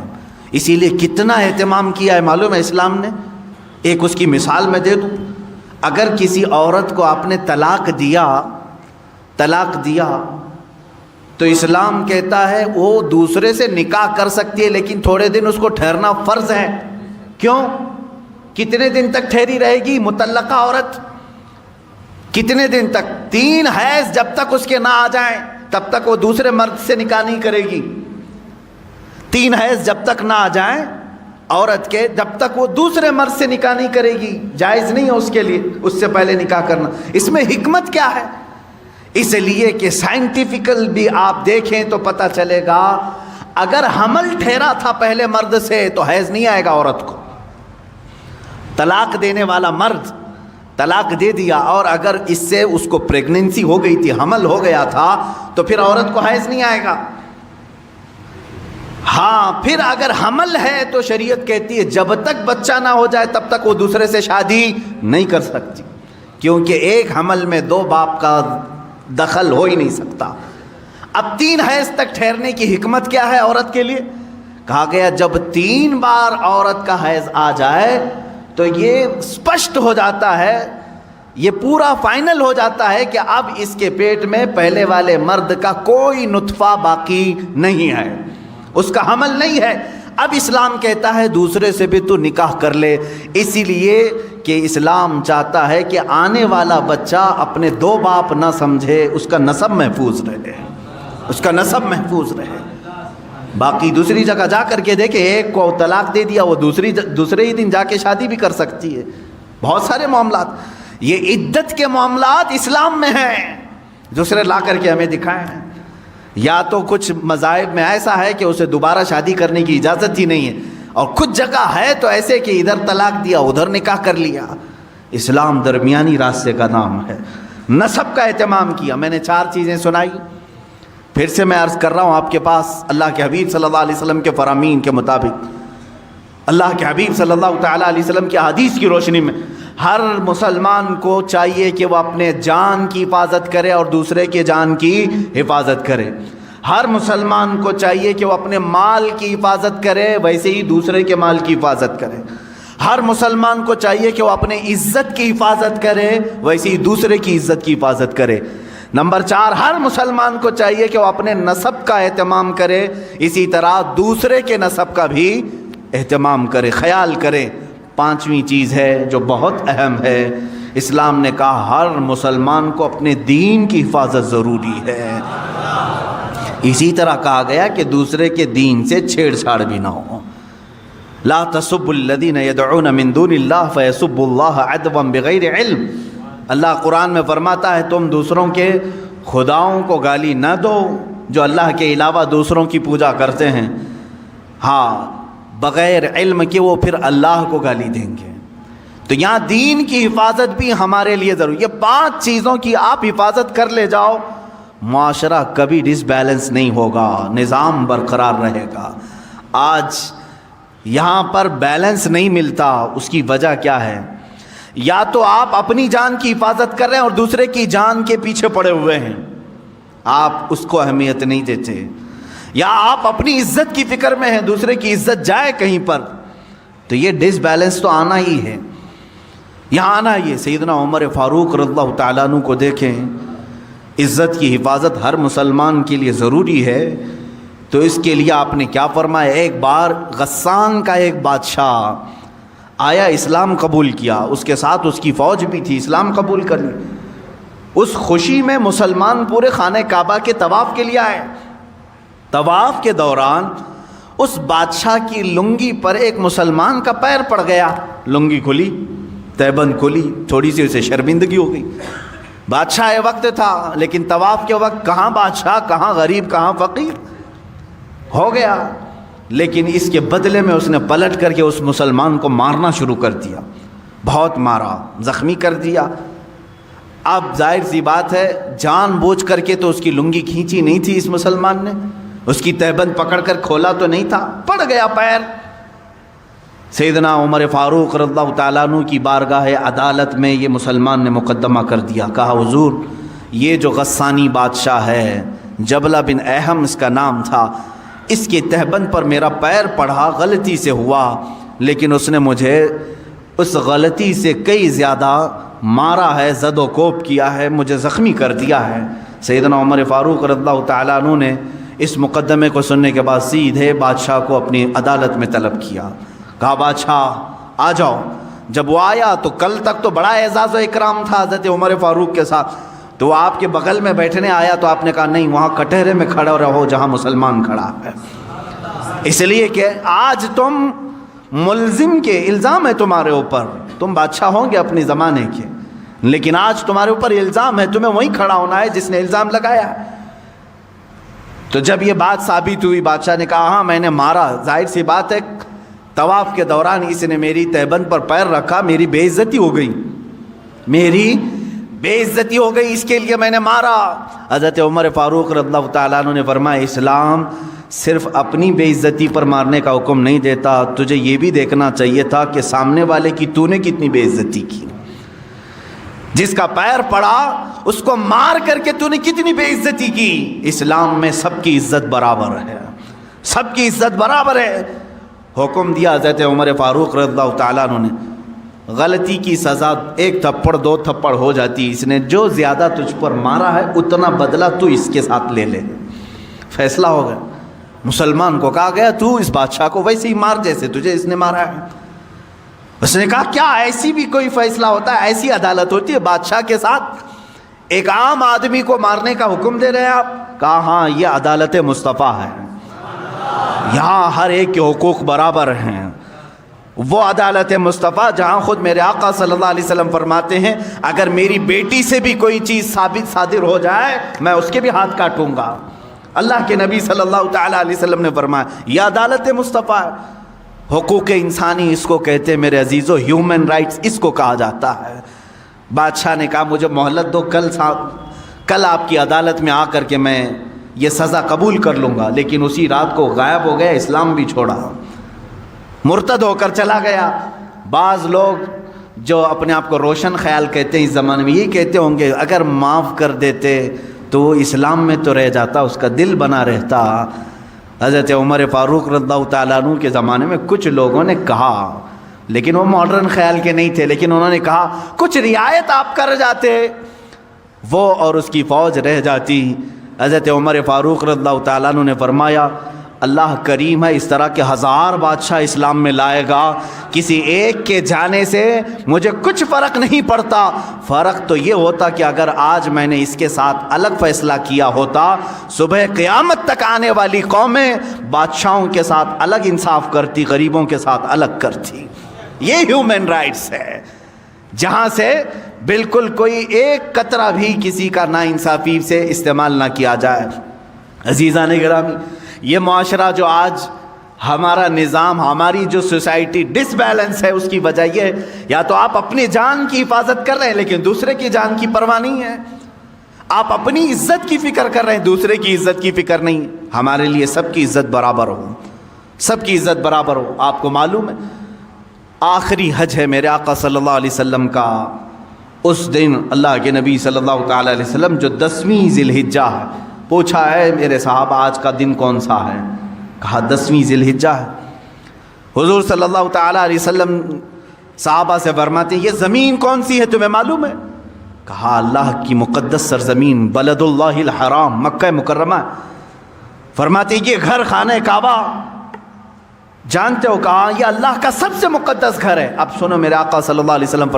اسی لیے کتنا اہتمام کیا ہے معلوم ہے اسلام نے. ایک اس کی مثال میں دے دوں. اگر کسی عورت کو آپ نے طلاق دیا تو اسلام کہتا ہے وہ دوسرے سے نکاح کر سکتی ہے, لیکن تھوڑے دن اس کو ٹھہرنا فرض ہے. کیوں؟ کتنے دن تک ٹھہری رہے گی مطلقہ عورت؟ کتنے دن تک؟ 3 حیض جب تک اس کے نہ آ جائیں تب تک وہ دوسرے مرد سے نکاح نہیں کرے گی. 3 حیض جب تک نہ آ جائیں عورت کے, جب تک وہ دوسرے مرد سے نکاح نہیں کرے گی. جائز نہیں ہے اس کے لیے اس سے پہلے نکاح کرنا. اس میں حکمت کیا ہے؟ اس لیے کہ سائنٹیفیکل بھی آپ دیکھیں تو پتہ چلے گا, اگر حمل ٹھہرا تھا پہلے مرد سے تو حیض نہیں آئے گا عورت کو. طلاق دینے والا مرد طلاق دے دیا اور اگر اس سے اس کو پریگننسی ہو گئی تھی, حمل ہو گیا تھا, تو پھر عورت کو حیض نہیں آئے گا. ہاں پھر اگر حمل ہے تو شریعت کہتی ہے جب تک بچہ نہ ہو جائے تب تک وہ دوسرے سے شادی نہیں کر سکتی, کیونکہ ایک حمل میں 2 باپ کا دخل ہو ہی نہیں سکتا. اب 3 حیض تک ٹھہرنے کی حکمت کیا ہے عورت کے لیے؟ کہا گیا جب 3 بار عورت کا حیض آ جائے تو یہ اسپشٹ ہو جاتا ہے, یہ پورا فائنل ہو جاتا ہے کہ اب اس کے پیٹ میں پہلے والے مرد کا کوئی نطفہ باقی نہیں ہے, اس کا حمل نہیں ہے. اب اسلام کہتا ہے دوسرے سے بھی تو نکاح کر لے, اسی لیے کہ اسلام چاہتا ہے کہ آنے والا بچہ اپنے 2 باپ نہ سمجھے, اس کا نسب محفوظ رہے, اس کا نسب محفوظ رہے. باقی دوسری جگہ جا کر کے دیکھیں, ایک کو طلاق دے دیا وہ دوسرے ہی دن جا کے شادی بھی کر سکتی ہے. بہت سارے معاملات, یہ عدت کے معاملات اسلام میں ہیں, دوسرے لا کر کے ہمیں دکھائے ہیں. یا تو کچھ مذاہب میں ایسا ہے کہ اسے دوبارہ شادی کرنے کی اجازت ہی نہیں ہے, اور کچھ جگہ ہے تو ایسے کہ ادھر طلاق دیا ادھر نکاح کر لیا. اسلام درمیانی راستے کا نام ہے. نسب کا اہتمام کیا. میں نے 4 چیزیں سنائی, پھر سے میں عرض کر رہا ہوں آپ کے پاس. اللہ کے حبیب صلی اللہ علیہ وسلم کے فرامین کے مطابق, اللہ کے حبیب صلی اللہ تعالیٰ علیہ وسلم کی حدیث کی روشنی میں ہر مسلمان کو چاہیے کہ وہ اپنے جان کی حفاظت کرے اور دوسرے کے جان کی حفاظت کرے. ہر مسلمان کو چاہیے کہ وہ اپنے مال کی حفاظت کرے, ویسے ہی دوسرے کے مال کی حفاظت کرے. ہر مسلمان کو چاہیے کہ وہ اپنے عزت کی حفاظت کرے, ویسے ہی دوسرے کی عزت کی حفاظت کرے. نمبر 4, ہر مسلمان کو چاہیے کہ وہ اپنے نسب کا اہتمام کرے, اسی طرح دوسرے کے نسب کا بھی اہتمام کرے, خیال کرے. 5ویں چیز ہے جو بہت اہم ہے, اسلام نے کہا ہر مسلمان کو اپنے دین کی حفاظت ضروری ہے. اسی طرح کہا گیا کہ دوسرے کے دین سے چھیڑ چھاڑ بھی نہ ہو. لا تسبوا الذین یدعون من دون اللہ فیسبوا اللہ عدوا بغیر علم. اللہ قرآن میں فرماتا ہے تم دوسروں کے خداؤں کو گالی نہ دو جو اللہ کے علاوہ دوسروں کی پوجا کرتے ہیں، ہاں بغیر علم کے وہ پھر اللہ کو گالی دیں گے. تو یہاں دین کی حفاظت بھی ہمارے لیے ضروری. یہ 5 چیزوں کی آپ حفاظت کر لے جاؤ، معاشرہ کبھی ڈس بیلنس نہیں ہوگا، نظام برقرار رہے گا. آج یہاں پر بیلنس نہیں ملتا، اس کی وجہ کیا ہے؟ یا تو آپ اپنی جان کی حفاظت کر رہے ہیں اور دوسرے کی جان کے پیچھے پڑے ہوئے ہیں، آپ اس کو اہمیت نہیں دیتے، یا آپ اپنی عزت کی فکر میں ہیں، دوسرے کی عزت جائے کہیں پر. تو یہ ڈس بیلنس تو آنا ہی ہے، یہاں آنا ہی ہے. سیدنا عمر فاروق رضی اللہ تعالیٰ عنہ کو دیکھیں، عزت کی حفاظت ہر مسلمان کے لیے ضروری ہے. تو اس کے لیے آپ نے کیا فرمایا؟ ایک بار غسان کا ایک بادشاہ آیا، اسلام قبول کیا، اس کے ساتھ اس کی فوج بھی تھی، اسلام قبول کر لی. اس خوشی میں مسلمان پورے خانہ کعبہ کے طواف کے لیے آئے. طواف کے دوران اس بادشاہ کی لنگی پر ایک مسلمان کا پیر پڑ گیا، لنگی کھلی، تہبند کھلی، تھوڑی سی اسے شرمندگی ہو گئی. بادشاہ وقت تھا، لیکن طواف کے وقت کہاں بادشاہ، کہاں غریب، کہاں فقیر ہو گیا. لیکن اس کے بدلے میں اس نے پلٹ کر کے اس مسلمان کو مارنا شروع کر دیا، بہت مارا، زخمی کر دیا. اب ظاہر سی بات ہے جان بوجھ کر کے تو اس کی لنگی کھینچی نہیں تھی اس مسلمان نے، اس کی تہبند پکڑ کر کھولا تو نہیں تھا، پڑ گیا پیر. سیدنا عمر فاروق رضی اللہ تعالیٰ عنہ کی بارگاہ عدالت میں یہ مسلمان نے مقدمہ کر دیا. کہا حضور یہ جو غسانی بادشاہ ہے، جبلہ بن احم اس کا نام تھا، اس کی تہبند پر میرا پیر پڑھا، غلطی سے ہوا، لیکن اس نے مجھے اس غلطی سے کئی زیادہ مارا ہے، زد و کوب کیا ہے، مجھے زخمی کر دیا ہے. سیدنا عمر فاروق رضی اللہ تعالیٰ عنہ نے اس مقدمے کو سننے کے بعد سیدھے بادشاہ کو اپنی عدالت میں طلب کیا. کہا بادشاہ آ جاؤ. جب وہ آیا تو کل تک تو بڑا اعزاز و اکرام تھا حضرت عمر فاروق کے ساتھ، تو آپ کے بغل میں بیٹھنے آیا تو آپ نے کہا نہیں، وہاں کٹہرے میں کھڑے رہو جہاں مسلمان کھڑا ہے، اس لیے کہ آج تم ملزم کے الزام ہے تمہارے اوپر، تم بادشاہ ہوں گے اپنے زمانے کے، لیکن آج تمہارے اوپر الزام ہے، تمہیں وہیں کھڑا ہونا ہے جس نے الزام لگایا. تو جب یہ بات ثابت ہوئی، بادشاہ نے کہا ہاں میں نے مارا، ظاہر سی بات ہے طواف کے دوران اس نے میری تہبند پر پیر رکھا، میری بے عزتی ہو گئی، میری بے عزتی ہو گئی، اس کے لیے میں نے مارا. حضرت عمر فاروق رضی اللہ تعالیٰ عنہ نے فرمایا اسلام صرف اپنی بے عزتی پر مارنے کا حکم نہیں دیتا، تجھے یہ بھی دیکھنا چاہیے تھا کہ سامنے والے کی تو نے کتنی بے عزتی کی. جس کا پیر پڑا اس کو مار کر کے تو نے کتنی بے عزتی کی. اسلام میں سب کی عزت برابر ہے، سب کی عزت برابر ہے. حکم دیا حضرت عمر فاروق رضی اللہ تعالیٰ عنہ نے، غلطی کی سزا 1 تھپڑ 2 تھپڑ ہو جاتی، اس نے جو زیادہ تجھ پر مارا ہے اتنا بدلہ تو اس کے ساتھ لے لے. فیصلہ ہو گیا. مسلمان کو کہا گیا تو اس بادشاہ کو ویسے ہی مار جیسے تجھے اس نے مارا ہے. اس نے کہا کیا ایسی بھی کوئی فیصلہ ہوتا ہے، ایسی عدالت ہوتی ہے بادشاہ کے ساتھ ایک عام آدمی کو مارنے کا حکم دے رہے ہیں آپ؟ کہا ہاں یہ عدالت مصطفیٰ ہے، یہاں ہر ایک کے حقوق برابر ہیں. وہ عدالت مصطفیٰ جہاں خود میرے آقا صلی اللہ علیہ وسلم فرماتے ہیں اگر میری بیٹی سے بھی کوئی چیز ثابت صادر ہو جائے میں اس کے بھی ہاتھ کاٹوں گا. اللہ کے نبی صلی اللہ تعالیٰ علیہ وسلم نے فرمایا یہ عدالت مصطفیٰ ہے. حقوق انسانی اس کو کہتے ہیں میرے عزیزو، ہیومن رائٹس اس کو کہا جاتا ہے. بادشاہ نے کہا مجھے مہلت دو، کل آپ کی عدالت میں آ کر کے میں یہ سزا قبول کر لوں گا. لیکن اسی رات کو غائب ہو گیا، اسلام بھی چھوڑا، مرتد ہو کر چلا گیا. بعض لوگ جو اپنے آپ کو روشن خیال کہتے ہیں اس زمانے میں یہ کہتے ہوں گے اگر معاف کر دیتے تو وہ اسلام میں تو رہ جاتا، اس کا دل بنا رہتا. حضرت عمر فاروق رضی اللہ تعالیٰ عنہ کے زمانے میں کچھ لوگوں نے کہا، لیکن وہ ماڈرن خیال کے نہیں تھے، لیکن انہوں نے کہا کچھ رعایت آپ کر جاتے وہ اور اس کی فوج رہ جاتی. حضرت عمر فاروق رضی اللہ تعالیٰ عنہ نے فرمایا اللہ کریم ہے، اس طرح کے 1000 بادشاہ اسلام میں لائے گا، کسی ایک کے جانے سے مجھے کچھ فرق نہیں پڑتا۔ فرق تو یہ ہوتا کہ اگر آج میں نے اس کے ساتھ الگ فیصلہ کیا ہوتا، صبح قیامت تک آنے والی قومیں بادشاہوں کے ساتھ الگ انصاف کرتی، غریبوں کے ساتھ الگ کرتی۔ یہ ہیومن رائٹس ہے، جہاں سے بالکل کوئی ایک قطرہ بھی کسی کا ناانصافی سے استعمال نہ کیا جائے۔ عزیزان گرامی، یہ معاشرہ جو آج ہمارا نظام، ہماری جو سوسائٹی ڈس بیلنس ہے، اس کی وجہ یہ، یا تو آپ اپنی جان کی حفاظت کر رہے ہیں لیکن دوسرے کی جان کی پرواہ نہیں ہے، آپ اپنی عزت کی فکر کر رہے ہیں، دوسرے کی عزت کی فکر نہیں۔ ہمارے لیے سب کی عزت برابر ہو، سب کی عزت برابر ہو۔ آپ کو معلوم ہے آخری حج ہے میرے آقا صلی اللہ علیہ وسلم کا، اس دن اللہ کے نبی صلی اللہ تعالیٰ علیہ وسلم جو 10ویں ذی الحجہ ہے، پوچھا ہے میرے صحابہ آج کا دن کون سا ہے؟ کہا 10ویں ذی الحجہ ہے۔ حضور صلی اللہ تعالیٰ علیہ وسلم صحابہ سے فرماتے ہیں یہ زمین کون سی ہے تمہیں معلوم ہے؟ کہا اللہ کی مقدس سرزمین بلد اللہ الحرام، مکہ مکرمہ۔ فرماتے ہیں یہ گھر خانہ کعبہ جانتے ہو؟ کہا یہ اللہ کا سب سے مقدس گھر ہے۔ اب سنو میرے آقا صلی اللہ علیہ وسلم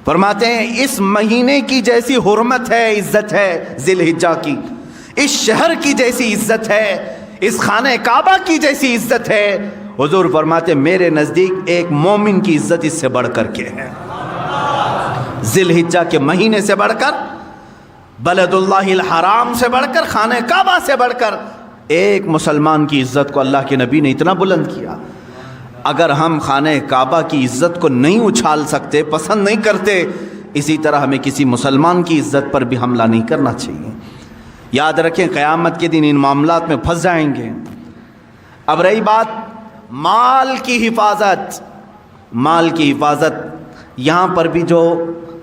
فرماتے ہیں اس مہینے کی جیسی حرمت ہے، عزت ہے ذی الحجہ کی، اس شہر کی جیسی عزت ہے، اس خانہ کعبہ کی جیسی عزت ہے، حضور فرماتے ہیں میرے نزدیک ایک مومن کی عزت اس سے بڑھ کر کے ہے۔ ذی الحجہ کے مہینے سے بڑھ کر، بلد اللہ الحرام سے بڑھ کر، خانہ کعبہ سے بڑھ کر ایک مسلمان کی عزت کو اللہ کے نبی نے اتنا بلند کیا۔ اگر ہم خانہ کعبہ کی عزت کو نہیں اچھال سکتے، پسند نہیں کرتے، اسی طرح ہمیں کسی مسلمان کی عزت پر بھی حملہ نہیں کرنا چاہیے۔ یاد رکھیں قیامت کے دن ان معاملات میں پھنس جائیں گے۔ اب رہی بات مال کی حفاظت، مال کی حفاظت، یہاں پر بھی جو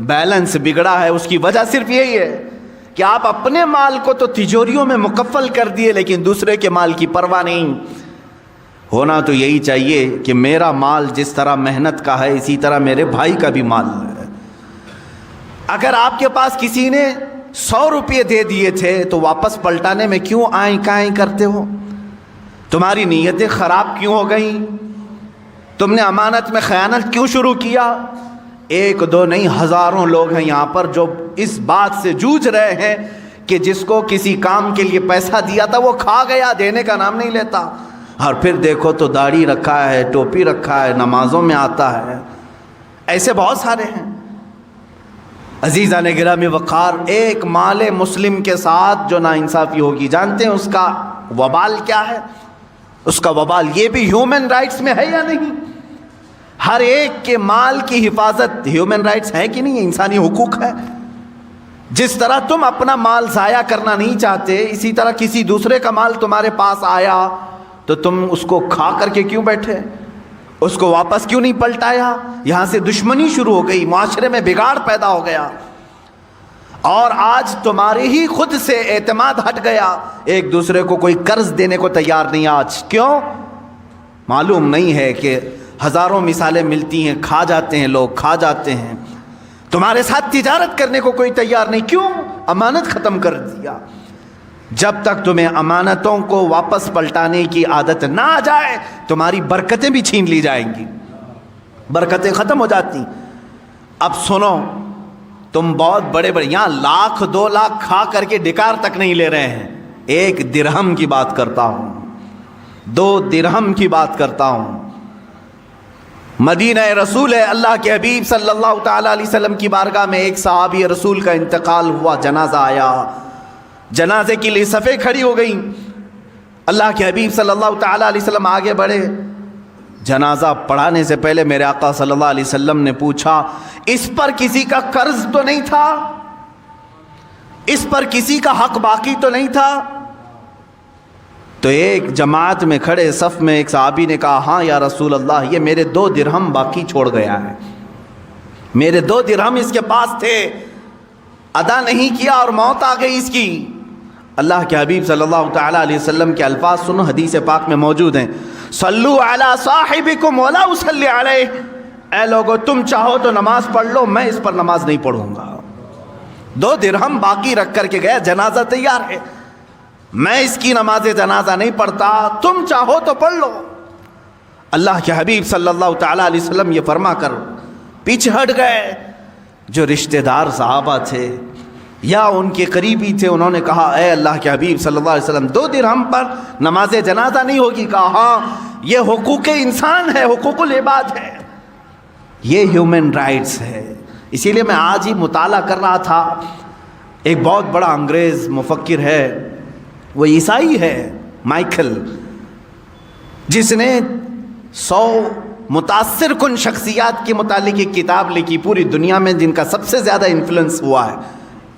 بیلنس بگڑا ہے اس کی وجہ صرف یہی ہے کہ آپ اپنے مال کو تو تجوریوں میں مکفل کر دیے لیکن دوسرے کے مال کی پرواہ نہیں۔ ہونا تو یہی چاہیے کہ میرا مال جس طرح محنت کا ہے اسی طرح میرے بھائی کا بھی مال ہے۔ اگر آپ کے پاس کسی نے 100 روپے دے دیے تھے تو واپس پلٹانے میں کیوں آئیں کائیں کرتے ہو؟ تمہاری نیتیں خراب کیوں ہو گئیں؟ تم نے امانت میں خیانت کیوں شروع کیا؟ ایک دو نہیں، ہزاروں لوگ ہیں یہاں پر جو اس بات سے جوجھ رہے ہیں کہ جس کو کسی کام کے لیے پیسہ دیا تھا وہ کھا گیا، دینے کا نام نہیں لیتا، اور پھر دیکھو تو داڑھی رکھا ہے، ٹوپی رکھا ہے، نمازوں میں آتا ہے۔ ایسے بہت سارے ہیں۔ عزیزان گرامی وقار، ایک مال مسلم کے ساتھ جو ناانصافی ہوگی، جانتے ہیں اس کا وبال کیا ہے؟ اس کا وبال یہ بھی ہیومن رائٹس میں ہے یا نہیں؟ ہر ایک کے مال کی حفاظت ہیومن رائٹس ہے کہ نہیں؟ انسانی حقوق ہے۔ جس طرح تم اپنا مال ضائع کرنا نہیں چاہتے، اسی طرح کسی دوسرے کا مال تمہارے پاس آیا تو تم اس کو کھا کر کے کیوں بیٹھے؟ اس کو واپس کیوں نہیں پلٹایا؟ یہاں سے دشمنی شروع ہو گئی، معاشرے میں بگاڑ پیدا ہو گیا، اور آج تمہاری ہی خود سے اعتماد ہٹ گیا، ایک دوسرے کو کوئی قرض دینے کو تیار نہیں آج۔ کیوں؟ معلوم نہیں ہے کہ ہزاروں مثالیں ملتی ہیں، کھا جاتے ہیں لوگ، کھا جاتے ہیں۔ تمہارے ساتھ تجارت کرنے کو کوئی تیار نہیں، کیوں؟ امانت ختم کر دیا۔ جب تک تمہیں امانتوں کو واپس پلٹانے کی عادت نہ آ جائے تمہاری برکتیں بھی چھین لی جائیں گی، برکتیں ختم ہو جاتی۔ اب سنو، تم بہت بڑے بڑے یہاں 1,00,000 2 لاکھ کھا کر کے ڈکار تک نہیں لے رہے ہیں، 1 درہم کی بات کرتا ہوں، 2 درہم کی بات کرتا ہوں۔ مدینہ رسول اللہ کے حبیب صلی اللہ تعالیٰ علیہ وسلم کی بارگاہ میں ایک صحابی رسول کا انتقال ہوا، جنازہ آیا، جنازے کے لیے صفیں کھڑی ہو گئیں۔ اللہ کے حبیب صلی اللہ تعالیٰ علیہ وسلم آگے بڑھے، جنازہ پڑھانے سے پہلے میرے آقا صلی اللہ علیہ وسلم نے پوچھا اس پر کسی کا قرض تو نہیں تھا؟ اس پر کسی کا حق باقی تو نہیں تھا؟ تو ایک جماعت میں کھڑے صف میں ایک صحابی نے کہا ہاں یا رسول اللہ، یہ میرے 2 درہم باقی چھوڑ گیا ہے، میرے 2 درہم اس کے پاس تھے، ادا نہیں کیا اور موت آ گئی اس کی۔ اللہ کے حبیب صلی اللہ تعالیٰ علیہ وسلم کے الفاظ سنو، حدیث پاک میں موجود ہیں، صلو علی صاحبکم ولا اصلی علیہ، اے لوگو تم چاہو تو نماز پڑھ لو، میں اس پر نماز نہیں پڑھوں گا۔ 2 درہم باقی رکھ کر کے گیا، جنازہ تیار ہے، میں اس کی نماز جنازہ نہیں پڑھتا، تم چاہو تو پڑھ لو۔ اللہ کے حبیب صلی اللہ تعالیٰ علیہ وسلم یہ فرما کر پیچھے ہٹ گئے۔ جو رشتہ دار صحابہ تھے یا ان کے قریبی تھے، انہوں نے کہا اے اللہ کے حبیب صلی اللہ علیہ وسلم 2 درہم پر نماز جنازہ نہیں ہوگی؟ کہا ہاں، یہ حقوق انسان ہے، حقوق العباد ہے، یہ ہیومن رائٹس ہے۔ اسی لیے میں آج ہی مطالعہ کر رہا تھا، ایک بہت بڑا انگریز مفکر ہے، وہ عیسائی ہے، مائیکل، جس نے 100 متاثر کن شخصیات کے متعلق ایک کتاب لکھی پوری دنیا میں، جن کا سب سے زیادہ انفلوئنس ہوا ہے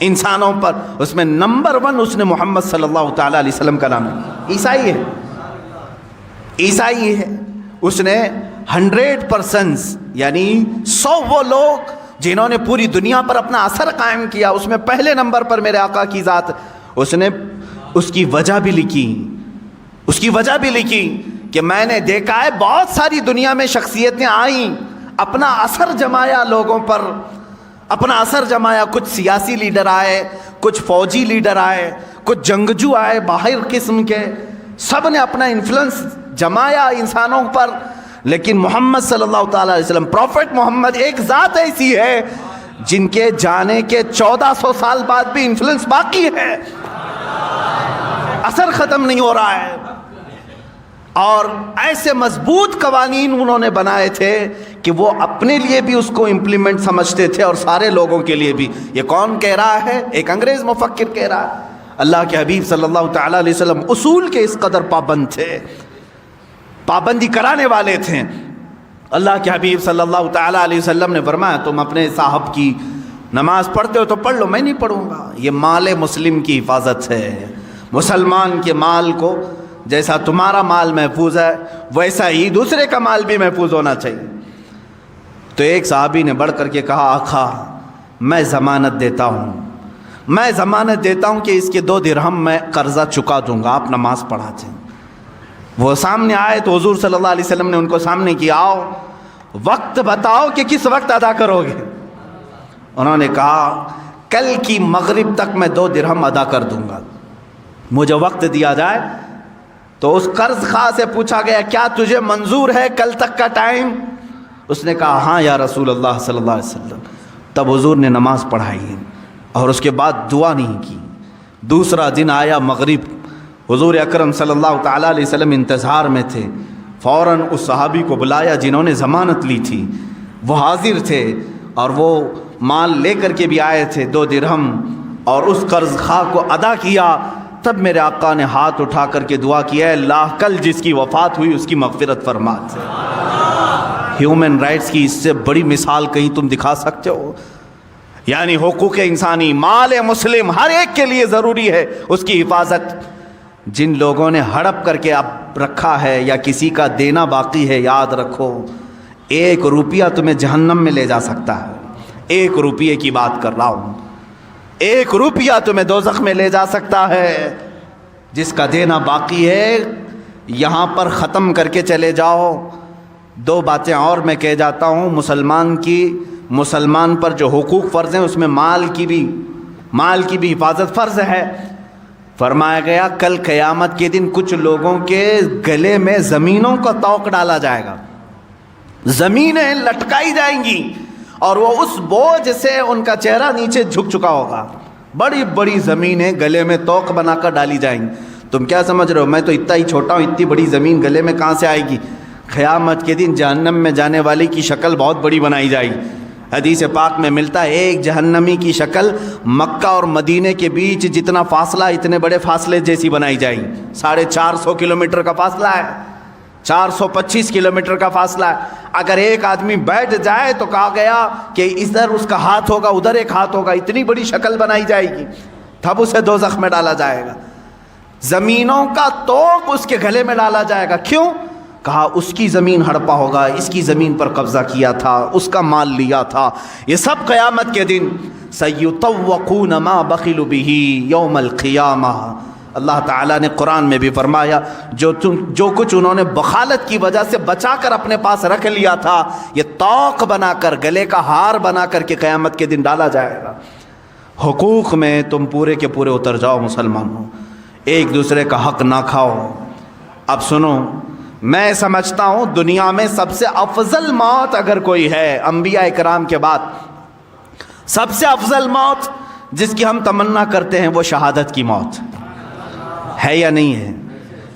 انسانوں پر۔ اس میں نمبر 1 اس نے محمد صلی اللہ تعالیٰ علیہ وسلم کا نام ہے۔ عیسائی ہے۔ اس نے 100% یعنی 100 وہ لوگ جنہوں نے پوری دنیا پر اپنا اثر قائم کیا، اس میں پہلے نمبر پر میرے آقا کی ذات۔ اس نے اس کی وجہ بھی لکھی کہ میں نے دیکھا ہے بہت ساری دنیا میں شخصیتیں آئیں، اپنا اثر جمایا لوگوں پر، اپنا اثر جمایا۔ کچھ سیاسی لیڈر آئے، کچھ فوجی لیڈر آئے، کچھ جنگجو آئے باہر قسم کے، سب نے اپنا انفلوئنس جمایا انسانوں پر۔ لیکن محمد صلی اللہ تعالیٰ علیہ وسلم، پروفٹ محمد، ایک ذات ایسی ہے جن کے جانے کے 1400 سال بعد بھی انفلوئنس باقی ہے، اثر ختم نہیں ہو رہا ہے۔ اور ایسے مضبوط قوانین انہوں نے بنائے تھے کہ وہ اپنے لیے بھی اس کو امپلیمنٹ سمجھتے تھے اور سارے لوگوں کے لیے بھی۔ یہ کون کہہ رہا ہے؟ ایک انگریز مفکر کہہ رہا ہے۔ اللہ کے حبیب صلی اللہ تعالیٰ علیہ وسلم اصول کے اس قدر پابند تھے، پابندی کرانے والے تھے۔ اللہ کے حبیب صلی اللہ تعالیٰ علیہ وسلم نے فرمایا تم اپنے صاحب کی نماز پڑھتے ہو تو پڑھ لو، میں نہیں پڑھوں گا۔ یہ مال مسلم کی حفاظت ہے۔ مسلمان کے مال کو جیسا تمہارا مال محفوظ ہے ویسا ہی دوسرے کا مال بھی محفوظ ہونا چاہیے۔ تو ایک صحابی نے بڑھ کر کے کہا آقا میں ضمانت دیتا ہوں کہ اس کے 2 درہم میں قرضہ چکا دوں گا، آپ نماز پڑھا دیں۔ وہ سامنے آئے تو حضور صلی اللہ علیہ وسلم نے ان کو سامنے کیا، آؤ وقت بتاؤ کہ کس وقت ادا کرو گے۔ انہوں نے کہا کل کی مغرب تک میں 2 درہم ادا کر دوں گا، مجھے وقت دیا جائے۔ تو اس قرض خواہ سے پوچھا گیا کیا تجھے منظور ہے کل تک کا ٹائم؟ اس نے کہا ہاں یا رسول اللہ صلی اللہ علیہ وسلم۔ تب حضور نے نماز پڑھائی اور اس کے بعد دعا نہیں کی۔ دوسرا دن آیا مغرب، حضور اکرم صلی اللہ تعالیٰ علیہ وسلم انتظار میں تھے، فوراً اس صحابی کو بلایا جنہوں نے ضمانت لی تھی، وہ حاضر تھے اور وہ مال لے کر کے بھی آئے تھے 2 درہم، اور اس قرض خواہ کو ادا کیا۔ تب میرے آقا نے ہاتھ اٹھا کر کے دعا کی اے اللہ کل جس کی وفات ہوئی اس کی مغفرت فرما دے۔ ہیومن رائٹس کی اس سے بڑی مثال کہیں تم دکھا سکتے ہو؟ یعنی حقوق انسانی، مال مسلم ہر ایک کے لیے ضروری ہے اس کی حفاظت۔ جن لوگوں نے ہڑپ کر کے اب رکھا ہے یا کسی کا دینا باقی ہے، یاد رکھو 1 روپیہ تمہیں جہنم میں لے جا سکتا ہے۔ 1 روپیے کی بات کر رہا ہوں، 1 روپیہ تمہیں دوزخ میں لے جا سکتا ہے۔ جس کا دینا باقی ہے یہاں پر ختم کر کے چلے جاؤ۔ 2 باتیں اور میں کہہ جاتا ہوں، مسلمان پر جو حقوق فرض ہیں اس میں مال کی بھی حفاظت فرض ہے۔ فرمایا گیا کل قیامت کے دن کچھ لوگوں کے گلے میں زمینوں کا توق ڈالا جائے گا، زمینیں لٹکائی جائیں گی اور وہ اس بوجھ سے ان کا چہرہ نیچے جھک چکا ہوگا۔ بڑی بڑی زمینیں گلے میں توق بنا کر ڈالی جائیں گی۔ تم کیا سمجھ رہے ہو میں تو اتنا ہی چھوٹا ہوں، اتنی بڑی زمین گلے میں کہاں سے آئے گی؟ قیامت کے دن جہنم میں جانے والے کی شکل بہت بڑی بنائی جائے گی۔ حدیث پاک میں ملتا ہے ایک جہنمی کی شکل مکہ اور مدینے کے بیچ جتنا فاصلہ اتنے بڑے فاصلے جیسی بنائی جائے گی۔ 450 کلومیٹر کا فاصلہ ہے، 425 کلومیٹر کا فاصلہ ہے۔ اگر ایک آدمی بیٹھ جائے تو کہا گیا کہ ادھر اس کا ہاتھ ہوگا ادھر ایک ہاتھ ہوگا، اتنی بڑی شکل بنائی جائے گی، تب اسے دوزخ میں ڈالا جائے گا۔ زمینوں کا توق اس کے گلے میں ڈالا جائے گا۔ کیوں؟ کہا اس کی زمین ہڑپا ہوگا، اس کی زمین پر قبضہ کیا تھا، اس کا مال لیا تھا۔ یہ سب قیامت کے دن سیطوقون ما بخلوا به یوم القیامہ۔ اللہ تعالیٰ نے قرآن میں بھی فرمایا جو کچھ انہوں نے بخالت کی وجہ سے بچا کر اپنے پاس رکھ لیا تھا یہ توق بنا کر گلے کا ہار بنا کر کے قیامت کے دن ڈالا جائے گا۔ حقوق میں تم پورے کے پورے اتر جاؤ مسلمانوں، ایک دوسرے کا حق نہ کھاؤ. اب سنو، میں سمجھتا ہوں دنیا میں سب سے افضل موت اگر کوئی ہے انبیاء کرام کے بعد، سب سے افضل موت جس کی ہم تمنا کرتے ہیں وہ شہادت کی موت ہے یا نہیں ہے؟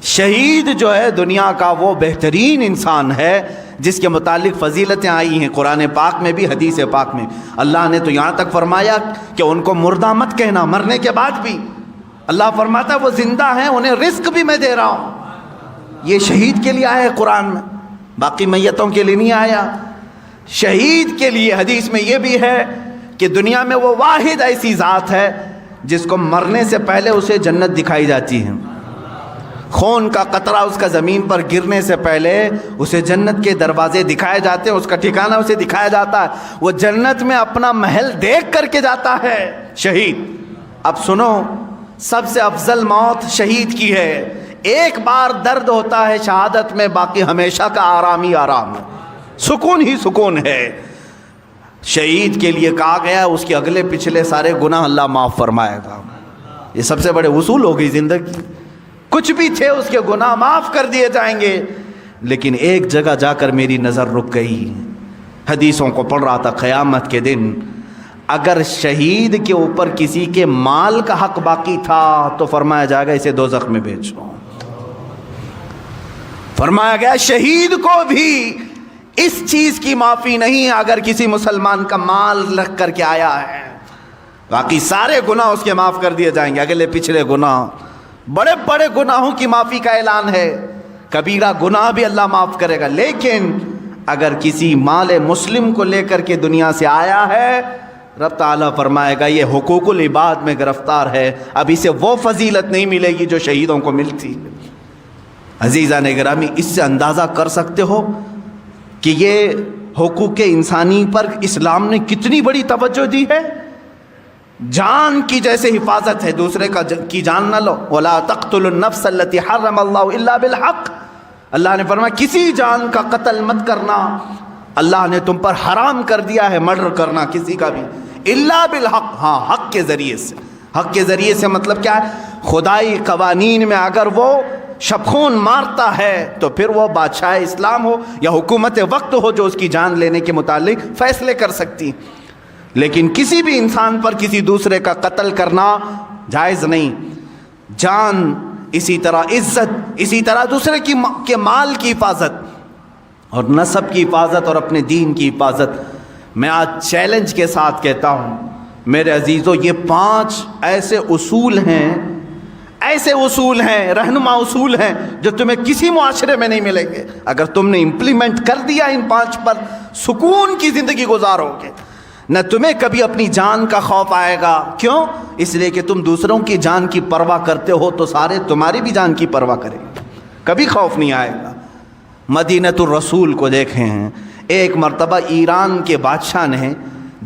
شہید جو ہے دنیا کا وہ بہترین انسان ہے جس کے متعلق فضیلتیں آئی ہیں قرآن پاک میں بھی، حدیث پاک میں. اللہ نے تو یہاں تک فرمایا کہ ان کو مردہ مت کہنا، مرنے کے بعد بھی اللہ فرماتا ہے وہ زندہ ہیں، انہیں رزق بھی میں دے رہا ہوں. یہ شہید کے لیے آیا ہے قرآن میں، باقی میتوں کے لیے نہیں آیا. شہید کے لیے حدیث میں یہ بھی ہے کہ دنیا میں وہ واحد ایسی ذات ہے جس کو مرنے سے پہلے اسے جنت دکھائی جاتی ہے. خون کا قطرہ اس کا زمین پر گرنے سے پہلے اسے جنت کے دروازے دکھائے جاتے ہیں، اس کا ٹھکانہ اسے دکھایا جاتا ہے، وہ جنت میں اپنا محل دیکھ کر کے جاتا ہے شہید. اب سنو، سب سے افضل موت شہید کی ہے. ایک بار درد ہوتا ہے شہادت میں، باقی ہمیشہ کا آرام ہی آرام ہے، سکون ہی سکون ہے. شہید کے لیے کہا گیا اس کے اگلے پچھلے سارے گناہ اللہ معاف فرمائے گا. یہ سب سے بڑے اصول ہو گئی زندگی. کچھ بھی تھے اس کے گناہ معاف کر دیے جائیں گے. لیکن ایک جگہ جا کر میری نظر رک گئی، حدیثوں کو پڑھ رہا تھا. قیامت کے دن اگر شہید کے اوپر کسی کے مال کا حق باقی تھا تو فرمایا جائے گا اسے دوزخ میں بیچو. فرمایا گیا شہید کو بھی اس چیز کی معافی نہیں اگر کسی مسلمان کا مال رکھ کر کے آیا ہے. باقی سارے گناہ اس کے معاف کر دیے جائیں گے، اگلے پچھلے گناہ، بڑے بڑے گناہوں کی معافی کا اعلان ہے. کبیرہ گناہ بھی اللہ معاف کرے گا. لیکن اگر کسی مال مسلم کو لے کر کے دنیا سے آیا ہے، رب تعالیٰ فرمائے گا یہ حقوق العباد میں گرفتار ہے، اب اسے وہ فضیلت نہیں ملے گی جو شہیدوں کو ملتی. عزیزان گرامی، اس سے اندازہ کر سکتے ہو کہ یہ حقوق انسانی پر اسلام نے کتنی بڑی توجہ دی ہے. جان کی جیسے حفاظت ہے، دوسرے کی جان نہ لو. وَلَا تَقْتُلُوا النَّفْسَ الَّتِي حَرَّمَ اللَّهُ إِلَّا بِالْحَقِّ. اللہ نے فرمایا کسی جان کا قتل مت کرنا، اللہ نے تم پر حرام کر دیا ہے مرڈر کرنا کسی کا بھی، الا بالحق. ہاں، حق کے ذریعے سے. حق کے ذریعے سے مطلب کیا ہے؟ خدائی قوانین میں اگر وہ شبخون مارتا ہے تو پھر وہ بادشاہ اسلام ہو یا حکومت وقت ہو جو اس کی جان لینے کے متعلق فیصلے کر سکتی. لیکن کسی بھی انسان پر کسی دوسرے کا قتل کرنا جائز نہیں. جان، اسی طرح عزت، اسی طرح دوسرے کے مال کی حفاظت اور نسب کی حفاظت اور اپنے دین کی حفاظت. میں آج چیلنج کے ساتھ کہتا ہوں میرے عزیزو، یہ 5 ایسے اصول ہیں، رہنما اصول ہیں جو تمہیں کسی معاشرے میں نہیں ملیں گے. اگر تم نے امپلیمنٹ کر دیا ان 5 پر، سکون کی زندگی گزارو گے. نہ تمہیں کبھی اپنی جان کا خوف آئے گا. کیوں؟ اس لیے کہ تم دوسروں کی جان کی پرواہ کرتے ہو تو سارے تمہاری بھی جان کی پرواہ کریں گے، کبھی خوف نہیں آئے گا. مدینۃ الرسول کو دیکھیں ہیں، ایک مرتبہ ایران کے بادشاہ نے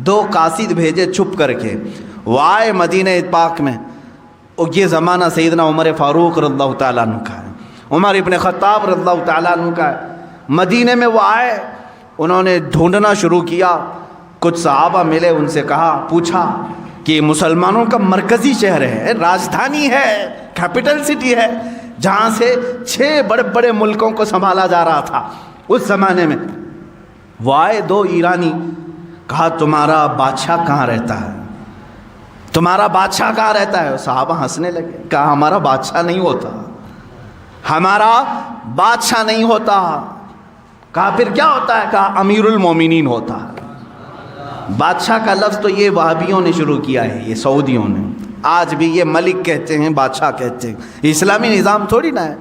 2 قاصد بھیجے چھپ کر کے، وہ آئے مدینہ پاک میں. یہ زمانہ سیدنا عمر فاروق رضی اللہ تعالیٰ عنہ کا ہے، عمر ابن خطاب رضی اللہ تعالیٰ عنہ کا ہے. مدینہ میں وہ آئے، انہوں نے ڈھونڈنا شروع کیا. کچھ صحابہ ملے، ان سے پوچھا کہ مسلمانوں کا مرکزی شہر ہے، راجدھانی ہے، کیپٹل سٹی ہے، جہاں سے 6 بڑے بڑے ملکوں کو سنبھالا جا رہا تھا اس زمانے میں. وہ آئے 2 ایرانی، کہا تمہارا بادشاہ کہاں رہتا ہے؟ تمہارا بادشاہ کہاں رہتا ہے؟ صحابہ ہنسنے لگے، کہا ہمارا بادشاہ نہیں ہوتا، ہمارا بادشاہ نہیں ہوتا. کہا پھر کیا ہوتا ہے؟ کہا امیر المومنین ہوتا ہے. بادشاہ کا لفظ تو یہ وہابیوں نے شروع کیا ہے، یہ سعودیوں نے. آج بھی یہ ملک کہتے ہیں، بادشاہ کہتے ہیں. اسلامی نظام تھوڑی نہ ہے،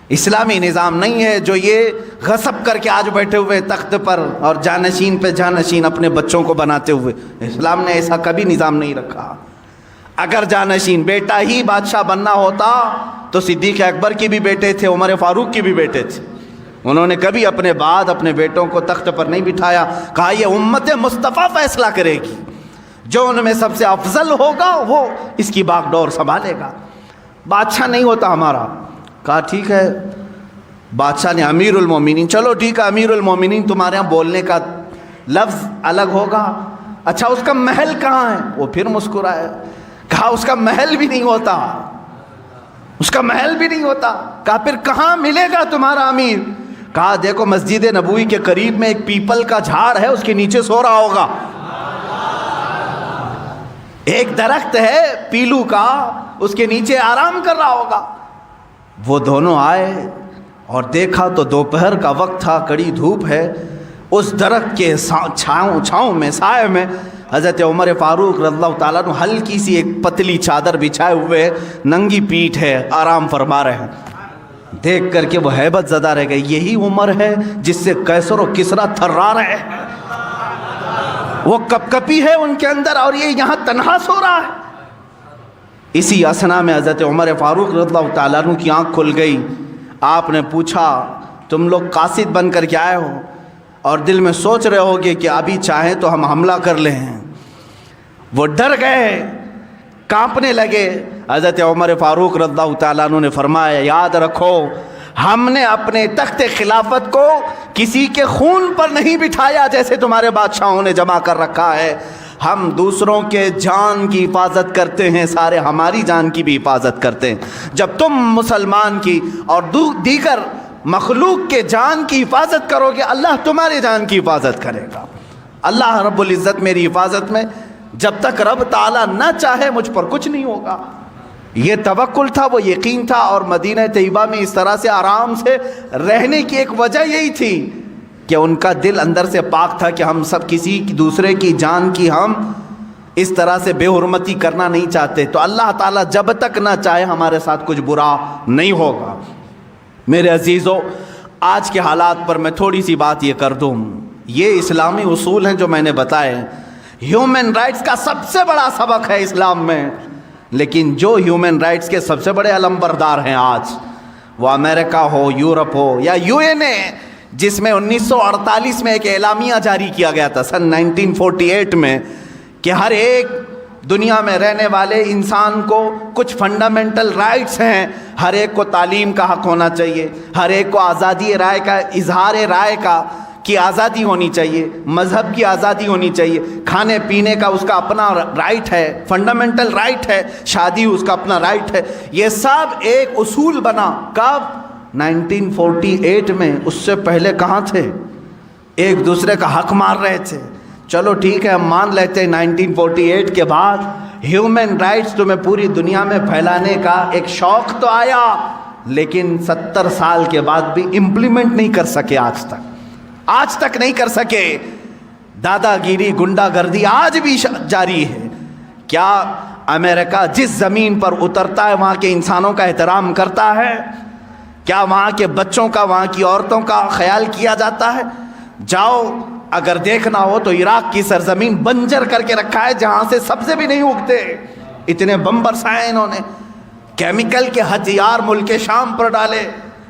اسلامی نظام نہیں ہے جو یہ غصب کر کے آج بیٹھے ہوئے تخت پر اور جانشین پہ جانشین اپنے بچوں کو بناتے ہوئے. اسلام نے ایسا کبھی نظام نہیں رکھا. اگر جانشین بیٹا ہی بادشاہ بننا ہوتا تو صدیق اکبر کی بھی بیٹے تھے، عمر فاروق کی بھی بیٹے تھے. انہوں نے کبھی اپنے بعد اپنے بیٹوں کو تخت پر نہیں بٹھایا. کہا یہ امت مصطفیٰ فیصلہ کرے گی، جو ان میں سب سے افضل ہوگا وہ اس کی باغ ڈور سنبھالے گا. بادشاہ نہیں ہوتا ہمارا. کہا ٹھیک ہے. بادشاہ نے امیر المومنین، چلو ٹھیک ہے امیر المومنین، تمہارے یہاں بولنے کا لفظ الگ ہوگا. اچھا اس کا محل کہاں ہے؟ وہ پھر مسکرائے، کہا اس کا محل بھی نہیں ہوتا. اس کا محل بھی نہیں ہوتا. کہا پھر کہاں ملے گا تمہارا امیر؟ کہا دیکھو مسجد نبوی کے قریب میں ایک پیپل کا جھاڑ ہے، اس کے نیچے سو رہا ہوگا. ایک درخت ہے پیلو کا، اس کے نیچے آرام کر رہا ہوگا. وہ دونوں آئے اور دیکھا تو دوپہر کا وقت تھا، کڑی دھوپ ہے. اس درخت کے چھاؤں میں، سائے میں حضرت عمر فاروق رضی اللہ تعالیٰ عنہ ہلکی سی ایک پتلی چادر بچھائے ہوئے، ننگی پیٹھ ہے، آرام فرما رہے ہیں. دیکھ کر کے وہ ہیبت زدہ رہ گئے. یہی عمر ہے جس سے قیصر و کسریٰ تھرا رہے ہیں، وہ کپ کپی ہے ان کے اندر، اور یہ یہاں تنہا سو رہا ہے. اسی اسنا میں حضرت عمر فاروق رضی اللہ تعالیٰ عنہ کی آنکھ کھل گئی. آپ نے پوچھا تم لوگ قاصد بن کر کے آئے ہو اور دل میں سوچ رہے ہوگے کہ ابھی چاہیں تو ہم حملہ کر لیں. وہ ڈر گئے، کانپنے لگے. حضرت عمر فاروق رضی اللہ تعالیٰ عنہ نے فرمایا یاد رکھو ہم نے اپنے تخت خلافت کو کسی کے خون پر نہیں بٹھایا جیسے تمہارے بادشاہوں نے جمع کر رکھا ہے. ہم دوسروں کے جان کی حفاظت کرتے ہیں، سارے ہماری جان کی بھی حفاظت کرتے ہیں. جب تم مسلمان کی اور دیگر مخلوق کے جان کی حفاظت کرو گے، اللہ تمہارے جان کی حفاظت کرے گا. اللہ رب العزت میری حفاظت میں، جب تک رب تعالیٰ نہ چاہے مجھ پر کچھ نہیں ہوگا. یہ توکل تھا، وہ یقین تھا. اور مدینہ طیبہ میں اس طرح سے آرام سے رہنے کی ایک وجہ یہی تھی کہ ان کا دل اندر سے پاک تھا کہ ہم سب کسی دوسرے کی جان کی ہم اس طرح سے بے حرمتی کرنا نہیں چاہتے. تو اللہ تعالیٰ جب تک نہ چاہے ہمارے ساتھ کچھ برا نہیں ہوگا. میرے عزیزو، آج کے حالات پر میں تھوڑی سی بات یہ کر دوں. یہ اسلامی اصول ہیں جو میں نے بتائے، ہیومن رائٹس کا سب سے بڑا سبق ہے اسلام میں. لیکن جو ہیومن رائٹس کے سب سے بڑے علمبردار ہیں آج، وہ امریکہ ہو، یورپ ہو یا UN، جس میں 1948 میں ایک اعلامیہ جاری کیا گیا تھا سن 1948 میں کہ ہر ایک دنیا میں رہنے والے انسان کو کچھ فنڈامنٹل رائٹس ہیں. ہر ایک کو تعلیم کا حق ہونا چاہیے، ہر ایک کو آزادی رائے کا، اظہار رائے کی آزادی ہونی چاہیے، مذہب کی آزادی ہونی چاہیے، کھانے پینے کا اس کا اپنا رائٹ ہے، فنڈامنٹل رائٹ ہے، شادی اس کا اپنا رائٹ ہے. یہ سب ایک اصول بنا کب؟ 1948 میں. اس سے پہلے کہاں تھے؟ ایک دوسرے کا حق مار رہے تھے. چلو ٹھیک ہے، ہم مان لیتے ہیں 1948 کے بعد ہیومن رائٹس تمہیں پوری دنیا میں پھیلانے کا ایک شوق تو آیا، لیکن 70 سال کے بعد بھی امپلیمنٹ نہیں کر سکے. آج تک نہیں کر سکے. دادا گیری، گنڈا گردی آج بھی جاری ہے. کیا امریکہ جس زمین پر اترتا ہے وہاں کے انسانوں کا احترام کرتا ہے؟ کیا وہاں کے بچوں کا، وہاں کی عورتوں کا خیال کیا جاتا ہے؟ جاؤ اگر دیکھنا ہو تو عراق کی سرزمین بنجر کر کے رکھا ہے، جہاں سے سبزے بھی نہیں اگتے. اتنے بم برسائے انہوں نے، کیمیکل کے ہتھیار ملک شام پر ڈالے.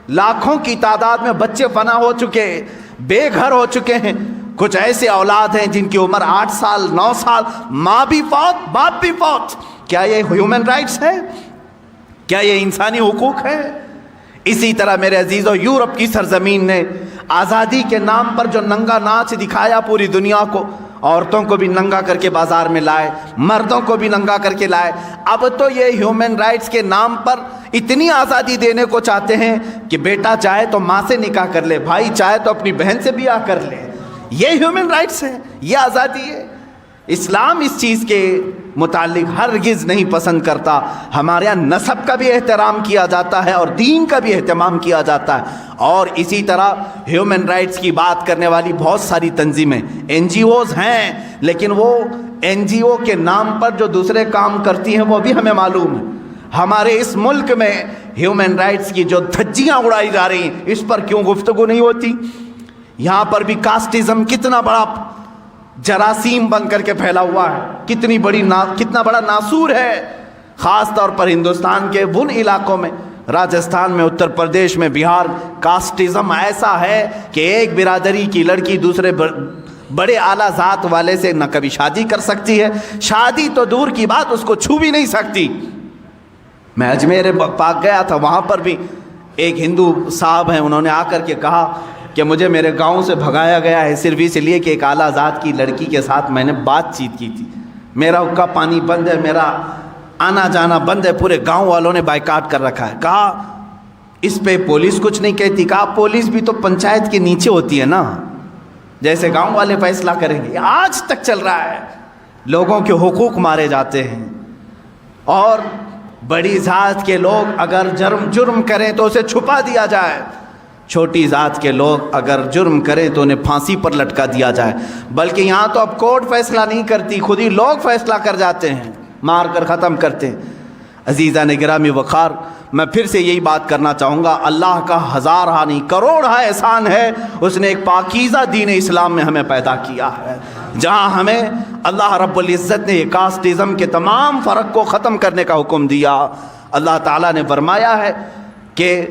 لاکھوں کی تعداد میں بچے فنا ہو چکے، بے گھر ہو چکے ہیں. کچھ ایسے اولاد ہیں جن کی عمر 8 سال 9 سال، ماں بھی فوت، باپ بھی فوت. کیا یہ ہیومن رائٹس ہے؟ کیا یہ انسانی حقوق ہے؟ اسی طرح میرے عزیزو، یورپ کی سرزمین نے آزادی کے نام پر جو ننگا ناچ دکھایا پوری دنیا کو، عورتوں کو بھی ننگا کر کے بازار میں لائے، مردوں کو بھی ننگا کر کے لائے. اب تو یہ ہیومن رائٹس کے نام پر اتنی آزادی دینے کو چاہتے ہیں کہ بیٹا چاہے تو ماں سے نکاح کر لے، بھائی چاہے تو اپنی بہن سے بیاہ کر لے. یہ ہیومن رائٹس ہے، یہ آزادی ہے. اسلام اس چیز کے متعلق ہرگز نہیں پسند کرتا. ہمارے یہاں نسب کا بھی احترام کیا جاتا ہے اور دین کا بھی اہتمام کیا جاتا ہے. اور اسی طرح ہیومن رائٹس کی بات کرنے والی بہت ساری تنظیمیں، NGOs ہیں، لیکن وہ NGO کے نام پر جو دوسرے کام کرتی ہیں وہ بھی ہمیں معلوم ہے. ہمارے اس ملک میں ہیومن رائٹس کی جو دھجیاں اڑائی جا رہی ہیں، اس پر کیوں گفتگو نہیں ہوتی؟ یہاں پر بھی کاسٹزم کتنا بڑا جراثیم بن کر کے پھیلا ہوا ہے، کتنا بڑا ناسور ہے. خاص طور پر ہندوستان کے ان علاقوں میں، راجستھان میں، اتر پردیش میں، بہار، کاسٹزم ایسا ہے کہ ایک برادری کی لڑکی دوسرے بڑے اعلیٰ ذات والے سے نہ کبھی شادی کر سکتی ہے، شادی تو دور کی بات، اس کو چھو بھی نہیں سکتی. میں اجمیر پاک گیا تھا، وہاں پر بھی ایک ہندو صاحب ہیں، انہوں نے آ کر کے کہا کہ مجھے میرے گاؤں سے بھگایا گیا ہے صرف اس لیے کہ ایک اعلیٰ ذات کی لڑکی کے ساتھ میں نے بات چیت کی تھی. میرا حقہ پانی بند ہے، میرا آنا جانا بند ہے، پورے گاؤں والوں نے بائیکاٹ کر رکھا ہے۔ کہا اس پہ پولیس کچھ نہیں کہتی، کہا پولیس بھی تو پنچایت کے نیچے ہوتی ہے نا، جیسے گاؤں والے فیصلہ کریں گے۔ آج تک چل رہا ہے، لوگوں کے حقوق مارے جاتے ہیں، اور بڑی ذات کے لوگ اگر جرم کریں تو اسے چھپا دیا جائے، چھوٹی ذات کے لوگ اگر جرم کریں تو انہیں پھانسی پر لٹکا دیا جائے۔ بلکہ یہاں تو اب کورٹ فیصلہ نہیں کرتی، خود ہی لوگ فیصلہ کر جاتے ہیں، مار کر ختم کرتے ہیں۔ عزیزان گرامی وقار، میں پھر سے یہی بات کرنا چاہوں گا، اللہ کا ہزارہ نہیں کروڑہ احسان ہے، اس نے ایک پاکیزہ دین اسلام میں ہمیں پیدا کیا ہے، جہاں ہمیں اللہ رب العزت نے کاسٹزم کے تمام فرق کو ختم کرنے کا حکم دیا۔ اللہ تعالیٰ نے فرمایا ہے کہ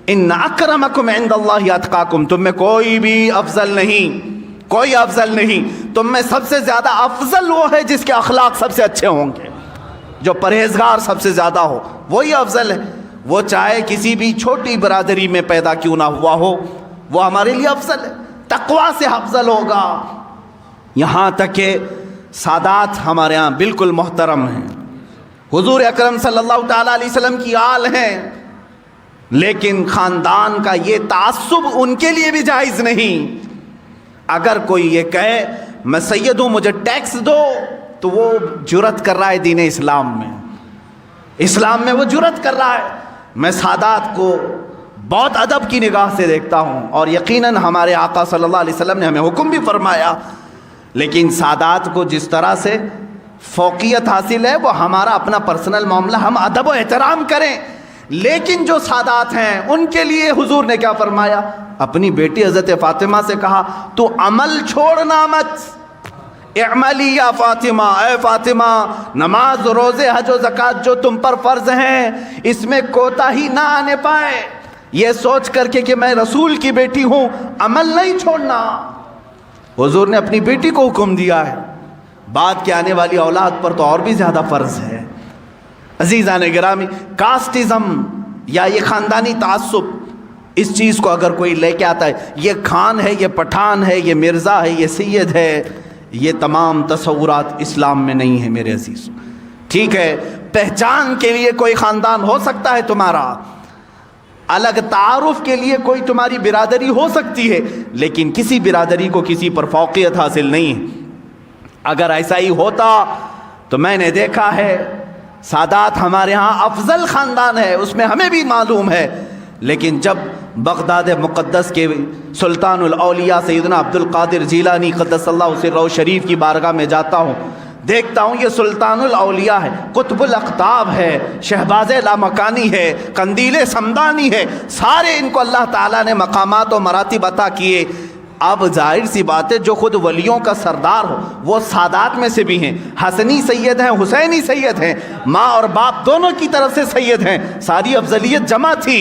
ان اکرمکم عند اللہ اتقاکم، تم میں کوئی بھی افضل نہیں، کوئی افضل نہیں، تم میں سب سے زیادہ افضل وہ ہے جس کے اخلاق سب سے اچھے ہوں گے، جو پرہیزگار سب سے زیادہ ہو، وہی افضل ہے۔ وہ چاہے کسی بھی چھوٹی برادری میں پیدا کیوں نہ ہوا ہو، وہ ہمارے لیے افضل ہے، تقویٰ سے افضل ہوگا۔ یہاں تک کہ سادات ہمارے ہاں بالکل محترم ہیں، حضور اکرم صلی اللہ تعالیٰ علیہ وسلم کی آل ہیں، لیکن خاندان کا یہ تعصب ان کے لیے بھی جائز نہیں۔ اگر کوئی یہ کہے میں سید ہوں مجھے ٹیکس دو، تو وہ جرت کر رہا ہے دین اسلام میں، اسلام میں وہ جرت کر رہا ہے۔ میں سادات کو بہت ادب کی نگاہ سے دیکھتا ہوں، اور یقیناً ہمارے آقا صلی اللہ علیہ وسلم نے ہمیں حکم بھی فرمایا، لیکن سادات کو جس طرح سے فوقیت حاصل ہے وہ ہمارا اپنا پرسنل معاملہ، ہم ادب و احترام کریں۔ لیکن جو سادات ہیں ان کے لیے حضور نے کیا فرمایا؟ اپنی بیٹی حضرت فاطمہ سے کہا تو عمل چھوڑنا مت، اعملی یا فاطمہ، اے فاطمہ نماز روزے حج و زکوٰۃ جو تم پر فرض ہیں اس میں کوتاہی نہ آنے پائے، یہ سوچ کر کے کہ میں رسول کی بیٹی ہوں عمل نہیں چھوڑنا۔ حضور نے اپنی بیٹی کو حکم دیا ہے، بعد کے آنے والی اولاد پر تو اور بھی زیادہ فرض ہے۔ عزیزان گرامی، کاسٹزم یا یہ خاندانی تعصب، اس چیز کو اگر کوئی لے کے آتا ہے یہ خان ہے، یہ پٹھان ہے، یہ مرزا ہے، یہ سید ہے، یہ تمام تصورات اسلام میں نہیں ہیں میرے عزیز۔ ٹھیک ہے، پہچان کے لیے کوئی خاندان ہو سکتا ہے تمہارا، الگ تعارف کے لیے کوئی تمہاری برادری ہو سکتی ہے، لیکن کسی برادری کو کسی پر فوقیت حاصل نہیں ہے۔ اگر ایسا ہی ہوتا تو میں نے دیکھا ہے سادات ہمارے ہاں افضل خاندان ہے، اس میں ہمیں بھی معلوم ہے، لیکن جب بغداد مقدس کے سلطان الاولیاء سیدنا عبد القادر جیلانی قدس اللہ سرہ شریف کی بارگاہ میں جاتا ہوں، دیکھتا ہوں یہ سلطان الاولیاء ہے، قطب الاقطاب ہے، شہباز لامکانی ہے، قندیل سمدانی ہے، سارے ان کو اللہ تعالیٰ نے مقامات و مراتب عطا کیے۔ اب ظاہر سی بات ہے جو خود ولیوں کا سردار ہو وہ سادات میں سے بھی ہیں، حسنی سید ہیں، حسینی سید ہیں، ماں اور باپ دونوں کی طرف سے سید ہیں، ساری افضلیت جمع تھی،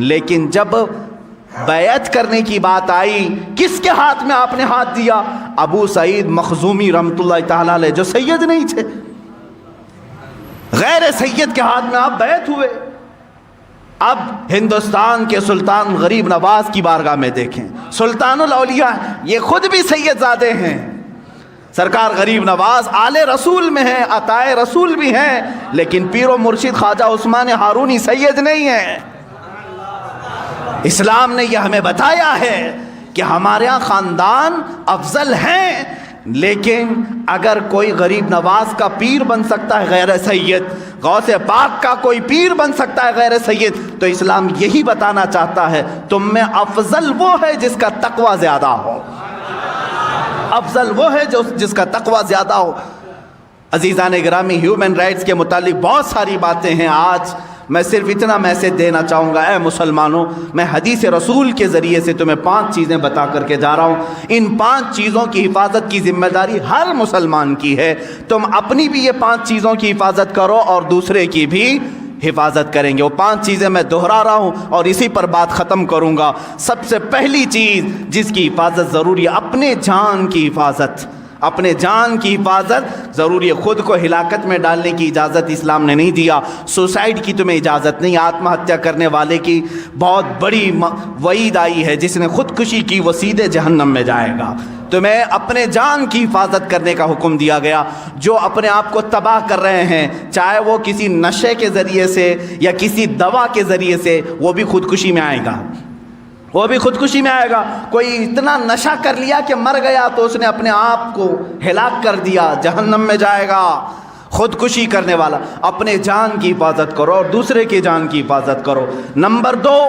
لیکن جب بیعت کرنے کی بات آئی کس کے ہاتھ میں آپ نے ہاتھ دیا؟ ابو سعید مخزومی رحمۃ اللہ تعالیٰ علیہ، جو سید نہیں تھے، غیر سید کے ہاتھ میں آپ بیعت ہوئے۔ اب ہندوستان کے سلطان غریب نواز کی بارگاہ میں دیکھیں، سلطان الاولیاء یہ خود بھی سید زادے ہیں، سرکار غریب نواز آل رسول میں ہیں، عطائے رسول بھی ہیں، لیکن پیر و مرشد خواجہ عثمان ہارونی سید نہیں ہیں۔ اسلام نے یہ ہمیں بتایا ہے کہ ہمارے یہاں خاندان افضل ہیں، لیکن اگر کوئی غریب نواز کا پیر بن سکتا ہے غیر سید، غوث پاک کا کوئی پیر بن سکتا ہے غیر سید، تو اسلام یہی بتانا چاہتا ہے تم میں افضل وہ ہے جس کا تقویٰ زیادہ ہو، افضل وہ ہے جس کا تقویٰ زیادہ ہو۔ عزیزان گرامی، ہیومن رائٹس کے متعلق بہت ساری باتیں ہیں، آج میں صرف اتنا میسج دینا چاہوں گا، اے مسلمانوں، میں حدیث رسول کے ذریعے سے تمہیں 5 چیزیں بتا کر کے جا رہا ہوں، ان 5 چیزوں کی حفاظت کی ذمہ داری ہر مسلمان کی ہے، تم اپنی بھی یہ 5 چیزوں کی حفاظت کرو اور دوسرے کی بھی حفاظت کریں گے۔ وہ 5 چیزیں میں دہرا رہا ہوں اور اسی پر بات ختم کروں گا۔ سب سے پہلی چیز جس کی حفاظت ضروری ہے، اپنے جان کی حفاظت، اپنے جان کی حفاظت ضروری ہے۔ خود کو ہلاکت میں ڈالنے کی اجازت اسلام نے نہیں دیا، سوسائڈ کی تمہیں اجازت نہیں، آتم ہتیا کرنے والے کی بہت بڑی وعید آئی ہے، جس نے خودکشی کی وہ سیدھے جہنم میں جائے گا۔ تمہیں اپنے جان کی حفاظت کرنے کا حکم دیا گیا. جو اپنے آپ کو تباہ کر رہے ہیں, چاہے وہ کسی نشے کے ذریعے سے یا کسی دوا کے ذریعے سے, وہ بھی خودکشی میں آئے گا, وہ بھی خودکشی میں آئے گا. کوئی اتنا نشہ کر لیا کہ مر گیا تو اس نے اپنے آپ کو ہلاک کر دیا, جہنم میں جائے گا. خودکشی کرنے والا, اپنے جان کی حفاظت کرو اور دوسرے کی جان کی حفاظت کرو. نمبر 2,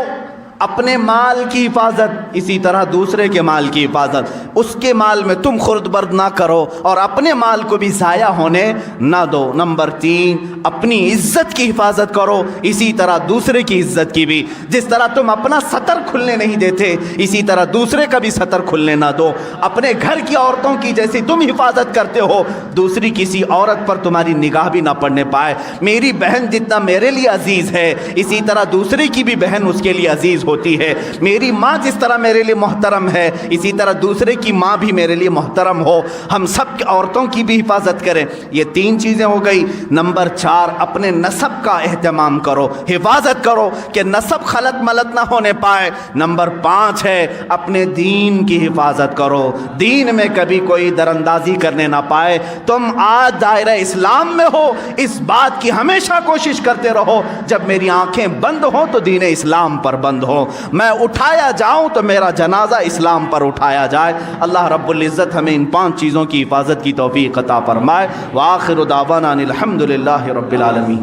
اپنے مال کی حفاظت, اسی طرح دوسرے کے مال کی حفاظت. اس کے مال میں تم خورد برد نہ کرو اور اپنے مال کو بھی ضائع ہونے نہ دو. نمبر 3, اپنی عزت کی حفاظت کرو, اسی طرح دوسرے کی عزت کی بھی. جس طرح تم اپنا سطر کھلنے نہیں دیتے, اسی طرح دوسرے کا بھی سطر کھلنے نہ دو. اپنے گھر کی عورتوں کی جیسی تم حفاظت کرتے ہو, دوسری کسی عورت پر تمہاری نگاہ بھی نہ پڑنے پائے. میری بہن جتنا میرے لیے عزیز ہے, اسی طرح دوسرے کی بھی بہن اس کے لیے عزیز ہوتی ہے. میری ماں جس طرح میرے لیے محترم ہے, اسی طرح دوسرے کی ماں بھی میرے لیے محترم ہو. ہم سب کی عورتوں کی بھی حفاظت کریں. یہ 3 چیزیں ہو گئی. نمبر 4, اپنے نسب کا اہتمام کرو, حفاظت کرو کہ نسب خلط ملط نہ ہونے پائے. نمبر 5 ہے اپنے دین کی حفاظت کرو, دین میں کبھی کوئی دراندازی کرنے نہ پائے. تم آج دائرہ اسلام میں ہو, اس بات کی ہمیشہ کوشش کرتے رہو جب میری آنکھیں بند ہوں تو دین اسلام پر بند ہو, میں اٹھایا جاؤں تو میرا جنازہ اسلام پر اٹھایا جائے. اللہ رب العزت ہمیں ان 5 چیزوں کی حفاظت کی توفیق عطا فرمائے. وآخر دعوانا ان الحمد للہ رب العالمین.